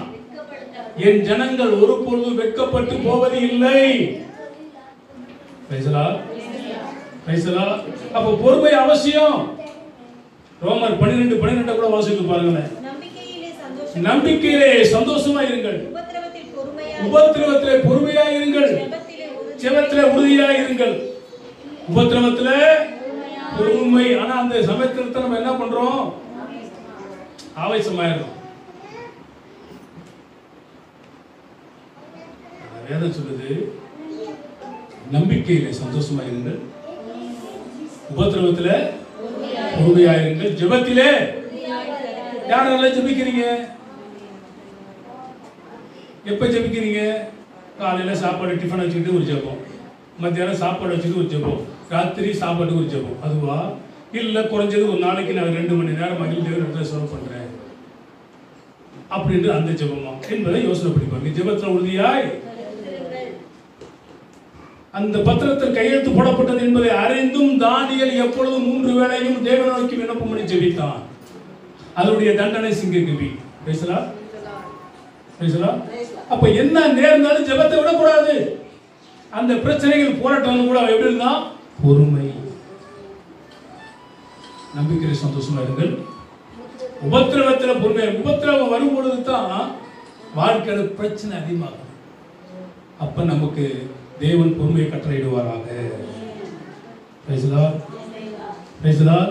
என் ஜனங்கள் ஒருபொழுதும் வெட்கப்பட்டு போவது இல்லை. Price the Lord. Praise the Lord. அப்போ பொறுமை அவசியம். ரோமர் 12:12 கூட வாசித்து பாருங்க. நம்பிக்கையிலே சந்தோஷமா இருங்கள், உபத்திரவத்திலே பொறுமையா இருங்கள், ஜெபத்திலே உறுதியா இருங்கள். உபத்திரவத்திலே பொறுமை. ஆனா அந்த சமயத்துல நம்ம என்ன பண்றோம்? ஆவேசமாயிரும். வேதம் சொல்லுது நம்பிக்கையிலே சந்தோஷமா இருங்கள், உபத்திரவத்திலே பொறுமையா இருங்கள், ஜெபத்திலே. யாரெல்லாம் ஜெபிக்கிறீங்க? எப்ப ஜெபிக்கிறீங்க? காலையில சாப்பாடு டிஃபன் வச்சுக்கிட்டு ஒரு ஜெபம், மத்தியானம் சாப்பாடு வச்சுட்டு ஒரு ஜெபம், ராத்திரி சாப்பாட்டுக்கு ஒரு ஜெபம். அதுவா? இல்ல குறைஞ்சது ஒரு நாளைக்கு நான் 2 மணி நேரம் மகிழ் தேவனிடத்துல செலவு பண்றேன் அப்படின்ற அந்த ஜெபமா என்பதை யோசனை பண்ணி பாருங்க. ஜெபத்துல உறுதியாய் அந்த பத்திரத்தில் கையெழுத்து போடப்பட்டது என்பதை அறிந்தும் தானியேல் எப்பொழுதும் 3 வேளையும் தேவனை நோக்கி விண்ணப்பம் பண்ணி ஜெபித்தான். அதனுடைய தண்டனை சிங்கக்குவி. பேசலாம் பேசலாம். அப்ப என்ன நேர்ந்தாலும் ஜெபத்தை விடக்கூடாது. அந்த பிரச்சனைகள் போராட்டம் கூட எப்படி இருந்தா? பொறுமை. நம்பிக்கை சந்தோஷமா இருங்கள், உபத்திரவத்தில் பொறுமை. உபத்திரவம் வரும் பொழுது தான் வாழ்க்கையில பிரச்சனை அதிகமாகும். அப்ப நமக்கு தேவன் பொறுமையை கட்டளையிடுவாராக. பேசலாம் பேசலாம்.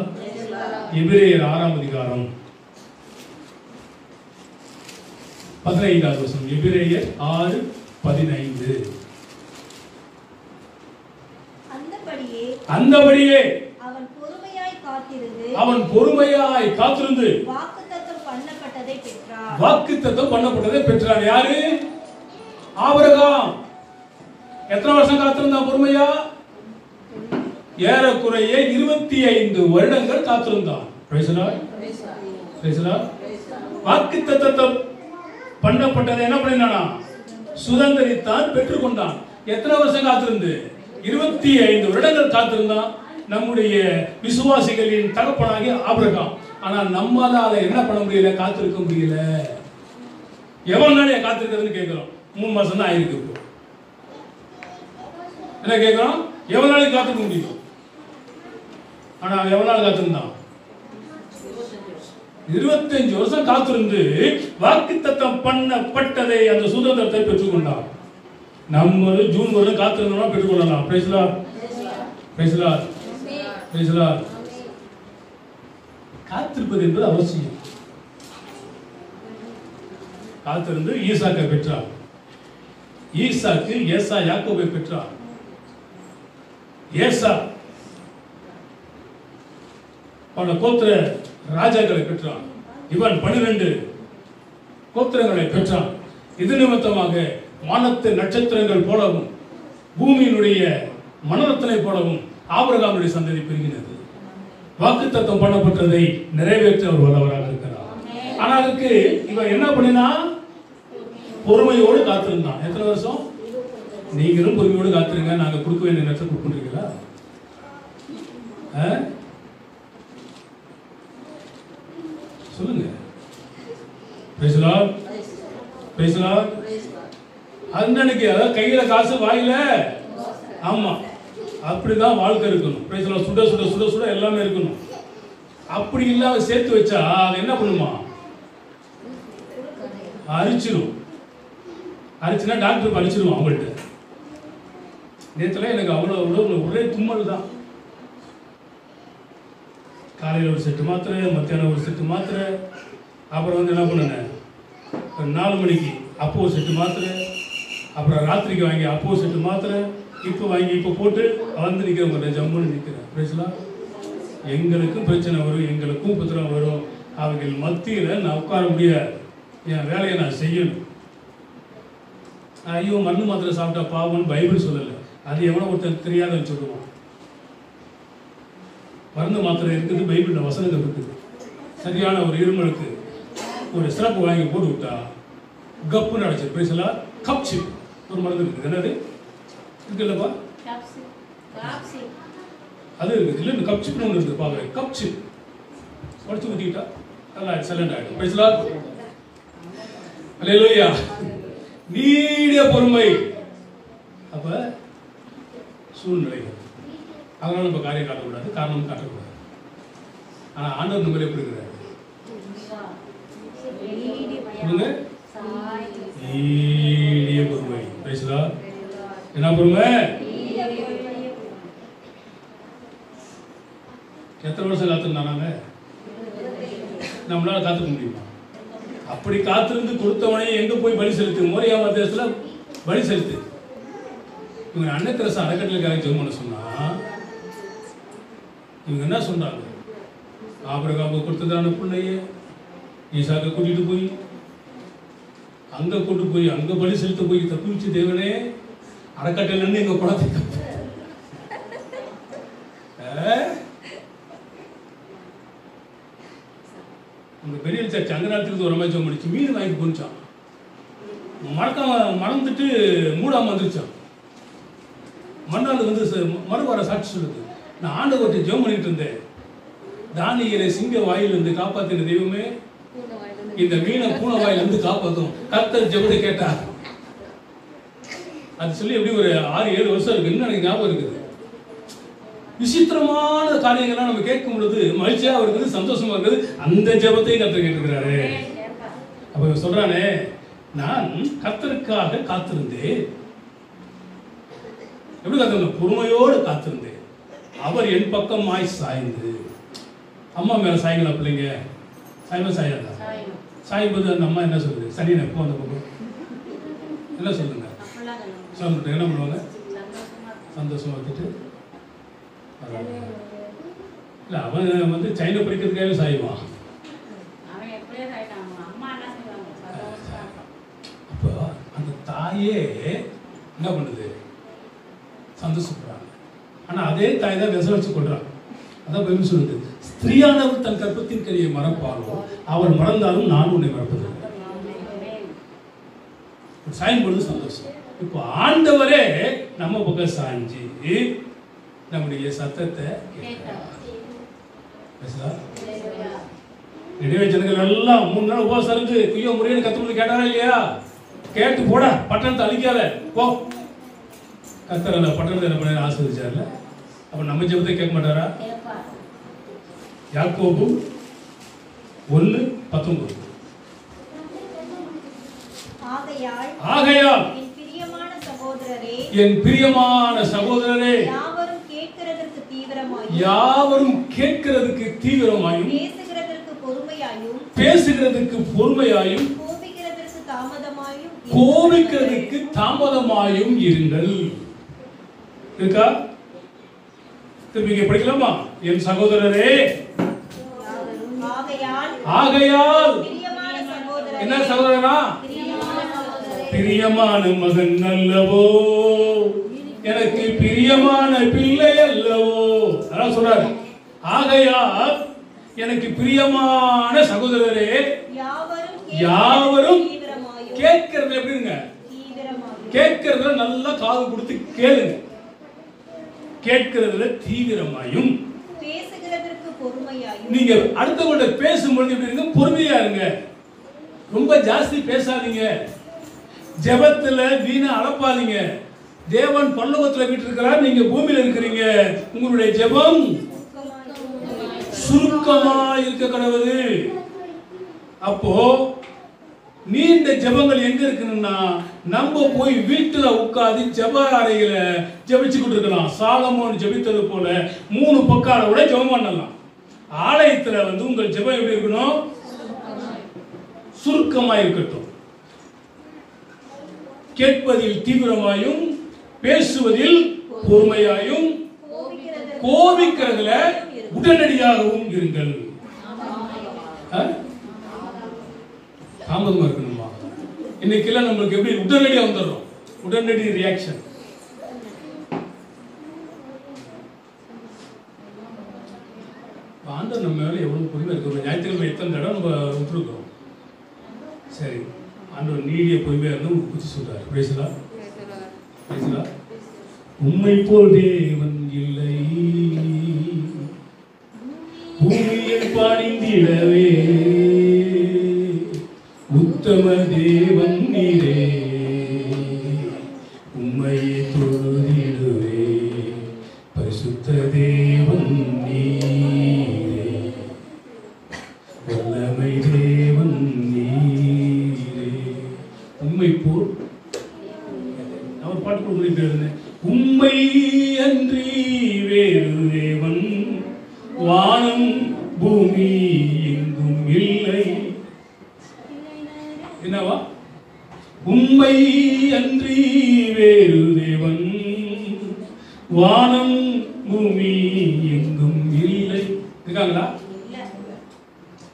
எபிரேயர் 6ஆம் அதிகாரம் 15வது வசனம். எபிரேயர் 6:15. அந்தபடியே அவன் பொறுமையாய் காத்திருந்து வாக்குத்தத்தம் பண்ணப்பட்டதை பெற்றான். யாரு? ஆபிரகாம். எத்தனை வருஷம் காத்திருந்தான் பொறுமையா? ஏறக்குறைய 25 வருடங்கள் காத்திருந்தான். வாக்குத்தத்தம் பண்ணப்பட்டதை என்ன பண்ணினானா? சுதந்திரித்தான், பெற்றுக்கொண்டான். எத்தனை வருஷம் காத்திருந்து? 25 வருடங்கள் காத்திருந்தான் நம்முடைய விசுவாசிகளின் தகப்பனாகிய ஆபிரகாம். ஆனா நம்மளால என்ன பண்ண முடியல? காத்திருக்க முடியல. எவ்வளவு நாள் காத்திருக்கிறதுன்னு கேட்கிறோம். 3 மாசம் தான் ஆயிருக்கு. இப்போ என்ன கேட்கிறோம்? எவ்வளவு நாளைக்கு காத்திருக்க முடியும்? ஆனா எவ்வளவு நாள் காத்திருந்தான்? 25 வருஷம் காத்திருந்து வாக்குத்தத்தம் பண்ணப்பட்டதை அந்த சுதந்திரத்தை பெற்றுக்கொண்டார். நம்ம ஜூன் வரை காத்திருந்தோம்னா பெற்றுக்கொள்ளலாம். Price the Lord. Praise the Lord. Praise the Lord. காத்திருப்பது என்பது அவசியம். காத்திருந்து ஈசாக்கை பெற்றார். ஈசாக்கு ஏசா யாக்கோபை பெற்றார். ஏசா பல கோத்திர ராஜாக்களை பெற்றான். இவன் 12 கோத்திரங்களை பெற்றான். இது நிமித்தமாக வானத்து நட்சத்திரங்கள் போலவும் பூமியினுடைய மனரத்தனை போலவும் ஆபிரகாமுடைய சந்ததி பெருகினது. வாக்குத்தத்தம் பண்ணப்பட்டதை நிறைவேற்ற அவர் வல்லவராக இருக்கிறார். ஆனா அதுக்கு இவன் என்ன பண்ணினா? பொறுமையோடு காத்திருந்தான். எத்தனை வருஷம்? நீங்களும் பொறுமையோடு காத்திருங்க. நாங்க கொடுக்க வேண்டிய நேரத்தை கொடுக்கின்றீங்களா? சொல்லுங்க. Price the Lord. Praise the Lord. அன்னைக்கு அதாவது கையில காசு வாயில. ஆமா, அப்படிதான் வாழ்க்கை இருக்கணும். Price the Lord. சுட சுட சுட சுட எல்லாமே இருக்கணும். அப்படி இல்லாம சேர்த்து வச்சா அது என்ன பண்ணுமா? அரிச்சிரும். அரிச்சுனா டாக்டர் அரிச்சிருவோம் அவங்கள்ட்ட. நேற்றுல எனக்கு அவ்வளோ ஒரே தும்மல் தான். காலையில் ஒரு செட்டு மாத்திரை, மத்தியானம் ஒரு செட்டு மாத்திரை, அப்புறம் வந்து என்ன பண்ணினேன், 4 மணிக்கு அப்போ ஒரு செட்டு மாத்திரை, அப்புறம் ராத்திரிக்கு வாங்கி அப்போ ஒரு செட்டு மாத்திரை, இப்போ வாங்கி இப்போ போட்டு வந்து நிற்கிறவங்க ஜம்முன்னு நிற்கிறேன். பேசலாம். எங்களுக்கும் பிரச்சனை வரும், எங்களுக்கும் உபத்திரம் வரும். அவர்கள் மத்தியில் நான் உட்கார முடியாது, என் வேலையை நான் செய்யணும். ஐயோ மண்ணு மாத்திரை சாப்பிட்டா பாவம்னு பைபிள் சொல்லலை, அது எவனோ ஒருத்தர் தெரியாதுன்னு சொல்லுவான். மருந்து மாத்திரை இருக்குது, பைபிளில் வசனங்கள் இருக்குது. சரியான ஒரு இருமலுக்கு ஒரு சிறப்பு வாங்கி போட்டு விட்டா கப்புன்னு அடைச்சு பேசலாம். கப்சிப் ஒரு மருந்து இருக்குது, என்னது இருக்குல்லப்பா, அது இருக்குது. இல்லை கப்சிப்னு ஒன்று இருக்குது, பார்க்குறேன். கப்சிப் படிச்சு ஊற்றிக்கிட்டா நல்லா எக்ஸலண்ட் ஆகிடும். பேசலாம். அல்லேலூயா. நீடிய பொறுமை. அப்ப சூழ்நிலைகள், அதனால நம்ம காரியம் காட்டக்கூடாது, காரணம் காட்டக்கூடாது. ஆனா ஆண்டவர் நம்ம எப்படி இருக்கிறார்? நீடிய பொறுமை. பேசலாம். என்ன பொறுமை? எத்தனை வருஷம் காத்திருந்தாங்க? நம்மளால காத்துக்க முடியுமா? அப்படி காத்திருந்து கொடுத்தவனே எங்க போய் பலி செலுத்து? மோரியா தேசத்துல பலி செலுத்து. இவங்க அன்னை தெரசா அறக்கட்டளைக்காக ஜெபம் பண்ண சொன்னா இவங்க என்ன சொன்னாங்க? ஆபிரகாமுக்கு கொடுத்ததான பிள்ளைய ஈசாக்க கூட்டிட்டு போய் அங்க கொண்டு போய் அங்க பலி செலுத்த போய் தப்பிச்சு தேவனே அறக்கட்டளைன்னு எங்க குழந்தை அந்த பெரிய சர்ச் அங்க நேரத்துக்கு ஒரு அமைச்சம் முடிச்சு மீன் வாங்கி போச்சான். மறந்துட்டு மூடாம வந்துருச்சான். மண்ணாண்டு வந்து மறுவார சாட்சி சொல்லுது, நான் ஆண்டவர்கிட்ட ஜெபம் பண்ணிட்டு இருந்தேன், தானியேலை சிங்க வாயிலிருந்து காப்பாத்தின தெய்வமே இந்த மீனை பூனை வாயிலிருந்து காப்பாற்றும். கர்த்தர் ஜெபத்தை கேட்டார். அது சொல்லி எப்படி ஒரு 6-7 வருஷம் இருக்கு, இன்னும் எனக்கு ஞாபகம் இருக்குது. விசித்திரமான காரியங்கள்லாம் நம்ம கேட்கும் பொழுது மகிழ்ச்சியா இருக்குது, சந்தோஷமா இருக்குது. அந்த ஜெபத்தையும் கர்த்தர் கேட்டுக்கிறாரு. அப்ப சொல்றானே, நான் கர்த்தருக்காக காத்திருந்தேன். எப்படி காத்திருந்தேன்? பொறுமையோடு காத்திருந்தேன். அவர் என் பக்கமாய் சாய்ந்து, அம்மா மேல சாய்ங்களா பிள்ளைங்க? சாய்மா சாயாதா? சாயும்போது அந்த அம்மா என்ன சொல்லுது? சரி எப்போ அந்த பக்கம் என்ன சொல்லுங்க? சொல்லிட்டு என்ன பண்ணுவாங்க? சந்தோஷமா வச்சுட்டு இல்ல, அவன் வந்து சைனா படிக்கிறதுக்காக சாய்வான். அப்போ அந்த தாயே என்ன பண்ணுது? சந்தோஷப்படுறாங்க. ஆனா அதே தாய் தான் விஷம் வச்சு கொள்றாங்க. அதான் பைபிள் சொல்லுது, ஸ்திரீயானவர் தன் கற்பத்தின் கரியை மறப்பாளோ அவர் மறந்தாலும் நான் உன்னை மறப்பதில்லை. சாயும் பொழுது சந்தோஷம். இப்போ ஆண்டவரே நம்ம பக்கம் சாய்ஞ்சி நம்முடைய சத்தத்தை கேட்கிறார். நிறைய ஜனங்கள் எல்லாம் 3 நாள் உபவாசம் இருந்து குய்யோ முறையை கத்துறது கேட்டாரா இல்லையா? கேட்டு போட, பட்டணத்தை அழிக்காத போ. கர்த்தர் அந்த பட்டணத்தை என்ன பண்ண ஆசீர்வதிச்சார்ல. அப்ப நம்ம ஜெபத்தை கேட்க மாட்டாரா? யாக்கோபு 1:19. ஆகையால் என் பிரியமான சகோதரரே, யாவரும் கேட்கிறதுக்கு தீவிரமாயும் பேசுகிறதுக்கு பொறுமையாயும் கோபிக்கிறதுக்கு தாமதமாயும் இருங்கள். இருக்கா? திருப்பி படிக்கலாமா? என் சகோதரரே, ஆகையால் என்ன சகோதரனா? பிரியமான மகன் அல்லவோ, எனக்கு பிரியமான பிள்ளை அல்லவோ. அதான் சொல்றாரு. ஆகையால் எனக்கு பிரியமான சகோதரரே, யாவரும் கேட்கறது எப்படிங்க? கேட்கறதுல நல்லா காது கொடுத்து கேளுங்க. கேட்கறதுல தீவிரமாயும் நீங்க அடுத்தவங்க பேசும்பொழுது எப்படி இருங்க? பொறுமையா இருங்க. ரொம்ப ஜாஸ்தி பேசாதீங்க. ஜெபத்துல வீணா அலப்பாதீங்க. தேவன் பரலோகத்துல வீற்றிருக்கிறார், நீங்க பூமியில இருக்கிறீங்க. உங்களுடைய ஜெபம் சுருக்கமா இருக்க கடவுது. அப்போ நீண்ட ஜெபங்கள் எங்க இருக்குன்னா நம்ம போய் வீட்டுல உட்கார்ந்து ஜெப அறையில ஜெபிச்சுக்கிட்டு இருக்கலாம். சாலமோன் ஜெபித்தது போல 3 பக்கால கூட ஜெபம் பண்ணலாம். ஆலயத்துல உங்கள் ஜெபம் எப்படி இருக்கணும்? சுருக்கமா இருக்கட்டும். கேட்பதில் தீவிரமாயும் பேசுவதில் பொறுமையாயும் கோபிக்கிறதுல உடனடியாகவும் இருங்கள். தாமதமா இருக்கணுமா? இன்னைக்கெல்லாம் நம்மளுக்கு எப்படி உடனடியா வந்துடுறோம், உடனடி ரியாக்ஷன். ஆண்டவர் நம்ம மேல எவ்வளவு பொறுமையா இருக்கிறோம். ஞாயிற்றுக்கிழமை எத்தனை தடவை நம்ம விட்டுருக்கோம். சரி, ஆண்டவர் நீடிய பொறுமையா இருந்து குறிச்சு சொல்றாரு. பேசலாம் பேசலாம். உம்மை போல் தேவன் இல்லை, பூமியில் பணிந்திடவே உத்தம தேவன் நீரே, உம்மையை தொழுதிடுவே பரிசுத்த தேவன் நீரே, வல்லமை தேவன் நீரே. உம்மை போல் அவர் பாட்டு கொடுக்க இருந்தேன். உம்மை அன்றி வேறு தேவன் வானம் பூமி எங்கும் இல்லை. என்னவா? உம்மை அன்றி வேறு தேவன் வானம் பூமி எங்கும் இல்லை. இருக்காங்களா?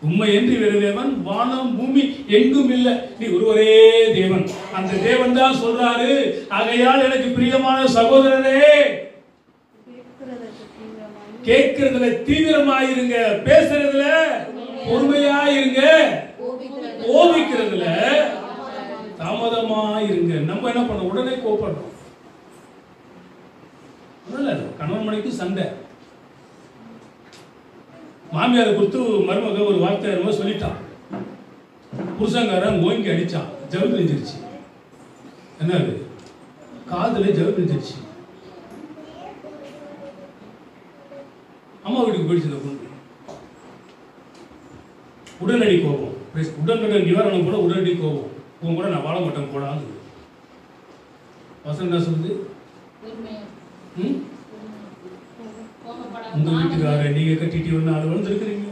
உம்மை அன்றி வேறு தேவன் வானம் பூமி எங்கும் இல்லை. நீ ஒருவரே தேவன். அந்த தேவன் தான் சொல்றாரு, ஆகையால் எனக்கு பிரியமான சகோதரரே, கேட்கிறதுல தீவிரமாயிருங்க, பேசுறதுல பொறுமையாயிருங்க, கோபிக்கிறதுல தாமதமாயிருங்க. நம்ம என்ன பண்ணோம்? உடனே கோபப்படுறோம். கணவன் மனைவிக்கு சண்டை. மாமியாரை குறித்து மருமக ஒரு வார்த்தை சொல்லிட்டான். புருஷங்காரன் ஓங்கி அடிச்சான், ஜவு பிரிஞ்சிருச்சு. என்னது? காதுல ஜவு பிரிஞ்சிருச்சு. அம்மா வீட்டுக்கு போயிடுச்சு. பொண்ணு உடனடி கோபம். உடனடி நிவாரணம் கூட உடனடி கோபம். உன் கூட நான் வாழ மாட்டேன் போடாது. வசனம் என்ன சொல்லுது? உங்க வீட்டுக்கார நீங்க கட்டிட்டு ஒரு நாள் வளர்ந்துருக்கிறீங்க,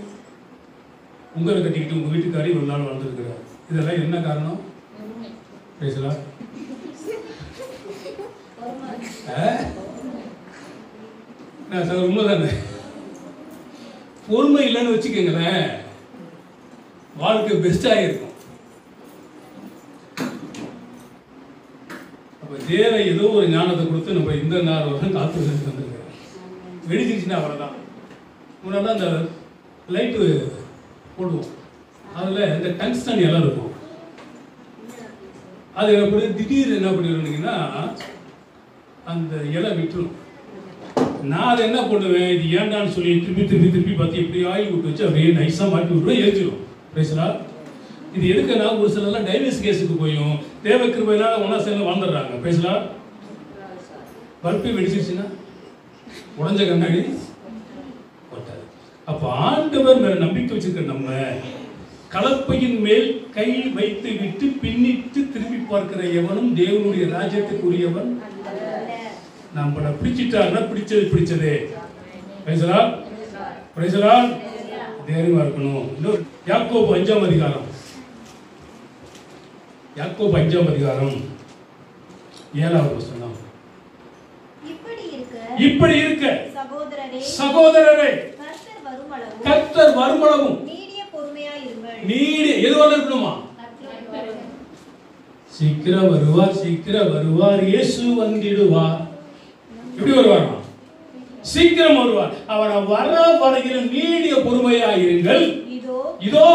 உங்களை கட்டிக்கிட்டு உங்க வீட்டுக்காரி ஒரு நாள் வளர்ந்துருக்கிறார். இதெல்லாம் என்ன காரணம்? பேசலாம். உண்மைதானே? பொறுமை இல்லைன்னு வச்சுக்கோங்களேன், வாழ்க்கை பெஸ்டா இருக்கும். அப்ப தேவை ஏதோ ஒரு ஞானத்தை கொடுத்து நம்ம இந்த நாள் வரும் காத்து வந்துருக்கிறோம். வெடிச்சிருச்சுன்னா அவ்வளோதான். முன்னாடி அந்த லைட்டு போடுவோம், அதில் இந்த டங்ஸ்டன் எல்லாம் இருக்கும். அது எப்படி திடீர்னு என்ன பண்ணிடுவீங்கன்னா அந்த இலை விட்டுரும். நான் அதை என்ன பண்ணுவேன், இது ஏண்டான்னு சொல்லி திருப்பி திருப்பி திருப்பி பார்த்து எப்படி ஆயில் விட்டு வச்சு அப்படியே நைஸாக மாட்டி விட்டுருவேன், எரிச்சிடும். பேசுகிறா இது எதுக்குன்னா ஒரு சிலர்லாம் டைவர்ஸ் கேஸுக்கு போயும் தேவக்கிருபையினால ஒன்றா சேர்ந்து வாழ்ந்துடுறாங்க. பேசலாம். பல்பு வெடிச்சிருச்சுன்னா உடஞ்ச கண்ணாடி போட்டாரு. அப்போ ஆண்டவர் மேல நம்பிக்கை வச்சிருக்க நம்ம கலப்பையின் மேல் கை வைத்து விட்டு பின்னிட்டு திரும்பி பார்க்கிற எவனும் தேவனுடைய ராஜ்யத்துக்குரியவன். நம்மளை பிடிச்சிட்டாருன்னா பிடிச்சது பிடிச்சதே. பேசலாம் பேசலாம். தைரியமா இருக்கணும். இன்னொரு யாக்கோபு 5ஆம் அதிகாரம், யாக்கோபு 5ஆம் அதிகாரம் 7வது வசனம். இப்படி இருக்க சகோதரரே, கர்த்தர் வருமளவும் நீடிய எதுவாக இருக்கணுமா? சீக்கிரம் வருவார், சீக்கிரம் வருவார், இயேசு வந்திடுவார். எப்படி வருவார்? சீக்கிரம் வருவார். அவரை வர வரையில் நீடிய பொறுமையாயிருங்கள். இதோ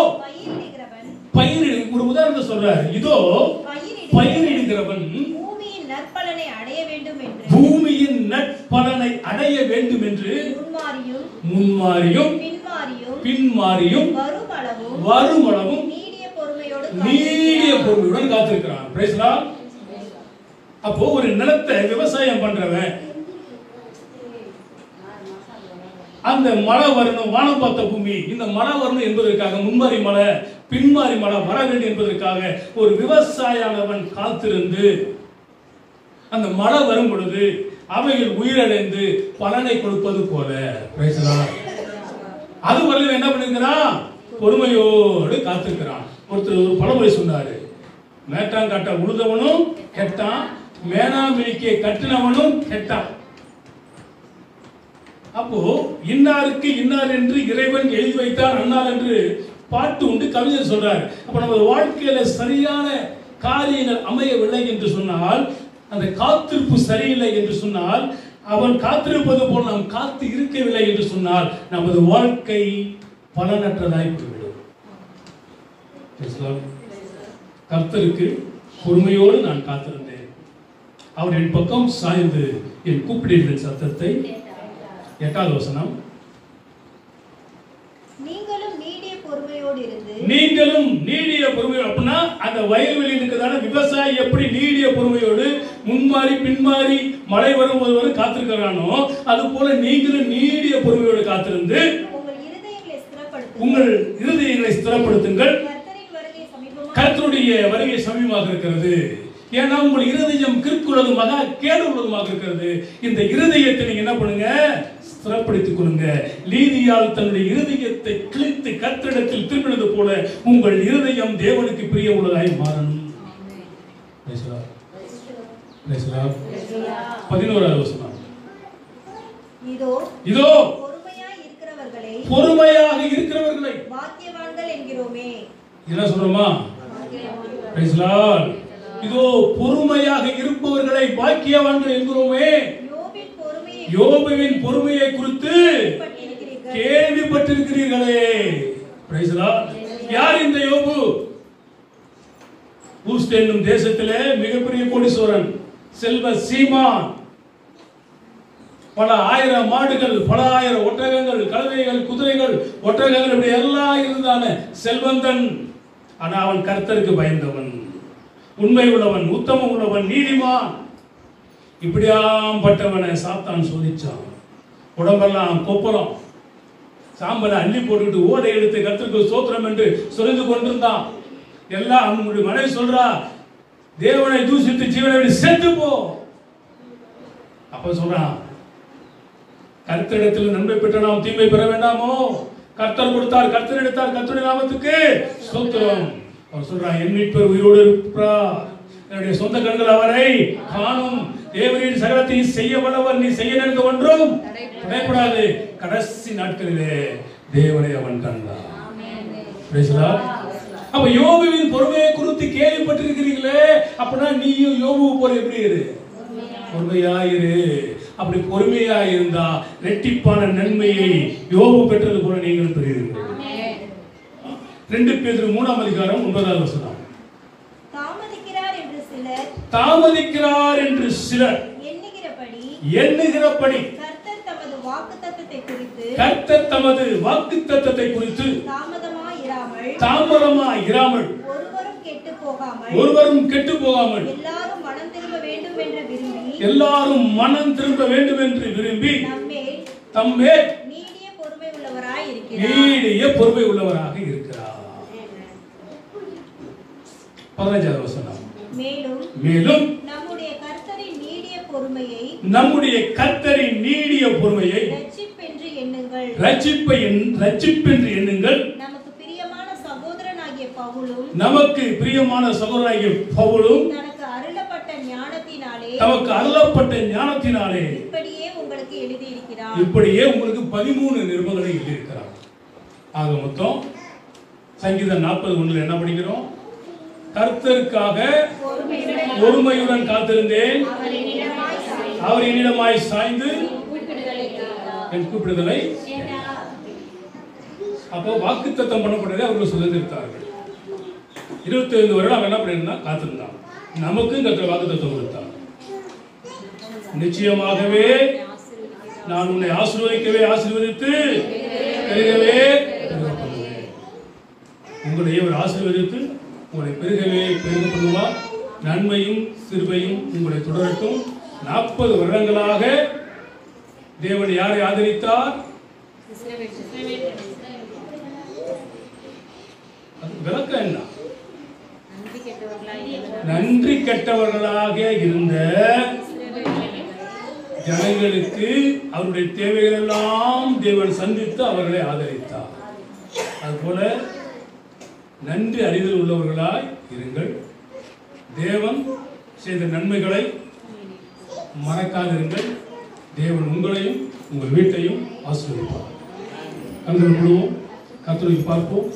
பயிரிடு. ஒரு உதாரணத்தை சொல்றாரு. இதோ பயிரிடுகிறவன் பூமியின் நற்பலனை அடைய வேண்டும் என்று முன்மாறியும் பின்மாறியும் வருமளவும் நீடிய பொறுமையுடன் காத்திருக்கிறான். Price Lord. அப்போ ஒரு நிலத்தை விவசாயம் பண்றவன் அந்த மழை வரணும், வானம் பார்த்த பூமி, இந்த மழை வரணும் என்பதற்காக முன்மாறி மழை பின்மாறி மழை வர வேண்டும் என்பதற்காக ஒரு விவசாயியானவன் காத்திருந்து அந்த மழை வரும் பொழுது அவைகள் உயிரிழந்து பலனை கொடுப்பது போல அது வரல என்ன பண்ணிருக்கிறான், பொறுமையோடு காத்திருக்கிறான். ஒருத்தர் ஒரு பழமொழி சொன்னாரு, மேட்டாங்காட்ட உழுதவனும் கெட்டான், மேனாமிலிக்கை கட்டினவனும் கெட்டான். அப்போ இன்னாருக்கு இன்னார் என்று இறைவன் எழுதி வைத்தார் அன்னார் என்று பாட்டு உண்டு, கவிஞர் சொல்றாரு. அப்ப நம்ம வாழ்க்கையில சரியான காரியங்கள் அமையவில்லை என்று சொன்னால், அந்த காத்திருப்பு சரியில்லை என்று சொன்னால், அவன் காத்திருப்பது போல் நாம் காத்து இருக்கவில்லை என்று சொன்னால் நமது வாழ்க்கை பலனற்றதாய் போய்விடும். கர்த்தருக்கு பொறுமையோடு நான் காத்திருந்தேன். அவர் என் பக்கம் சாய்ந்து என் கூப்பிடுகிற சத்தத்தை 8வது வசனம், நீங்களும் நீடிய பொறுமையோடு இருந்து, நீங்களும் நீடிய பொறுமையோடு, அப்படின்னா அந்த வயல்வெளியில் இருக்கிறதான விவசாயி எப்படி நீடிய பொறுமையோடு முன்மாறி பின்மாறி மழை வரும்போது வரை காத்திருக்கிறானோ, அது போல நீங்களும் நீடிய பொறுமையோடு காத்திருந்து உங்கள் இருதயங்களை ஸ்திரப்படுத்துங்கள். கர்த்தருடைய வருகை சமீபமாக இருக்கிறது. ஏன்னா உங்கள் இருதயம் கிறுக்குள்ளதுமாக கேடு உள்ளதுமாக இருக்கிறது. இந்த இருதயத்தை நீங்க என்ன பண்ணுங்க, ஸ்திரப்படுத்திக் கொள்ளுங்க. நீதியால் தன்னுடைய இருதயத்தை கிழித்து கர்த்தரிடத்தில் திரும்பினது போல உங்கள் இருதயம் தேவனுக்கு பிரிய உள்ளதாய் மாறணும். 11வது வசனம், இதோ பொறுமையாக இருக்கிறவர்களை பாக்கியவான்கள் என்கிறோமே. என்ன சொல்றோமா? Praise Lord. இதோ பொறுமையாக இருப்பவர்களை பாக்கியவான்கள் என்கிறோமே. யோபுவின் பொறுமையை குறித்து கேள்விப்பட்டிருக்கிறீர்களே. Price Lord. யார் இந்த யோபு? ஊஸ்ட் என்னும் தேசத்திலே மிகப்பெரிய கோடீஸ்வரன், செல்வ சீமான். பல ஆயிரம் மாடுகள், பல ஆயிரம் ஒட்டகங்கள், கழுதைகள், குதிரைகள், ஒட்டகங்கள் இப்படி எல்லாம் இருந்தான செல்வந்தன். ஆனா அவன் கர்த்தருக்கு பயந்தவன், உண்மை உள்ளவன், உத்தமம் உள்ளவன், நீதிமான். இப்படியாம் பட்டவனை சாத்தான் சோதிச்சான். உடம்பெல்லாம் கொப்பரம், சாம்பலை அள்ளி போட்டுக்கிட்டு ஓடை எடுத்து கர்த்தருக்கு ஸ்தோத்திரம் என்று சொல்லிட்டு கொண்டிருந்தான். எல்லாம் அவனுடைய மனைவி சொல்றா, தேவனை தூசித்து ஜீவனை விட்டு செத்து போ. அப்ப சொல்றான், கர்த்தரிடத்தில் நன்மை பெற்ற நாம் தீமை பெற வேண்டாமோ? கர்த்தர் கொடுத்தார், கர்த்தர் எடுத்தார், கர்த்தருடைய நாமத்துக்கு ஸ்தோத்திரம். அவர் சொல்றான், என் மீட்பர் உயிரோடு இருக்கிறார், என்னுடைய சொந்த கண்கள் அவரை காணும். தேவனின் சகலத்தை செய்ய வல்லவர், நீ செய்ய நினைத்த ஒன்றும் தடைப்படாது. கடைசி நாட்களிலே தேவனை அவன் கண்டான். அப்ப யோபுவின் பொறுமையை குறித்து கேள்விப்பட்டிருக்கிறீர்களே, அப்படின்னா நீயும் யோபு போல எப்படி இரு, பொறுமையாயிரு. அப்படி பொறுமையாயிருந்தா ரெட்டிப்பான நன்மையை யோபு பெற்றது போல நீங்கள் பெறுவீர்கள். 2 பேதுரு 3ஆம் அதிகாரம் 9வது வசனம், தாமதிக்கிறார் என்று சிலர் எண்ணுகிறபடி கர்த்தர் தமது வாக்குத்தத்தத்தை குறித்து தாமதமாயிராமல் ஒருவரும் கெட்டு போகாமல் எல்லாரும் மனம் திரும்ப வேண்டும் என்று விரும்பி தம்மேல் நீடிய பொறுமை உள்ளவராக இருக்கிறார். 15வது வசனம், மேலும் நம்முடைய கர்த்தரின் நீடிய பொறுமையை ரட்சிப்பென்று எண்ணுங்கள். நமக்கு பிரியமான சகோதரனாகிய பவுலும் நமக்கு அருளப்பட்ட ஞானத்தினாலே இப்படியே உங்களுக்கு 13 நிருபங்களை எழுதியிருக்கிறார். ஆக மொத்தம் சங்கீதம் 40:1 என்ன படிக்கிறோம்? கர்த்தருக்காக பொறுமையுடன் காத்திருந்தேன், அவர் என்னிடமாய் சாய்ந்து என் கூப்பிடுதலை. அப்போ வாக்குத்தத்தம் பண்ணப்பட்டதை அவர்கள் சுதந்திரித்தார்கள். 25 வருடம் அவன் என்ன பண்ணிருந்தான்? காத்திருந்தான். நமக்கும் கர்த்தர் வாக்குத்தத்தம் கொடுத்தார். நிச்சயமாகவே நான் உன்னை ஆசீர்வதித்து பெருகவே உங்களையே ஒரு ஆசீர்வதித்து உங்களை பெருகவே பெருக பண்ணுவார். நன்மையும் சிறுமையும் உங்களை தொடரட்டும். 40 வருடங்களாக தேவன் யாரை ஆதரித்தார்? விளக்கம் என்ன? நன்றி கெட்டவர்களாக இருந்த ஜனங்களுக்கு அவருடைய தேவைகள் எல்லாம் தேவன் சந்தித்து அவர்களை ஆதரித்தார். அதுபோல நன்றி அறிதல் உள்ளவர்களாய் இருங்கள். தேவன் செய்த நன்மைகளை மறக்காதிருங்கள். தேவன் உங்களையும் உங்கள் வீட்டையும் ஆசீர்வதிப்பார். கண்கள் முழுவதும் கர்த்தரை பார்ப்போம்.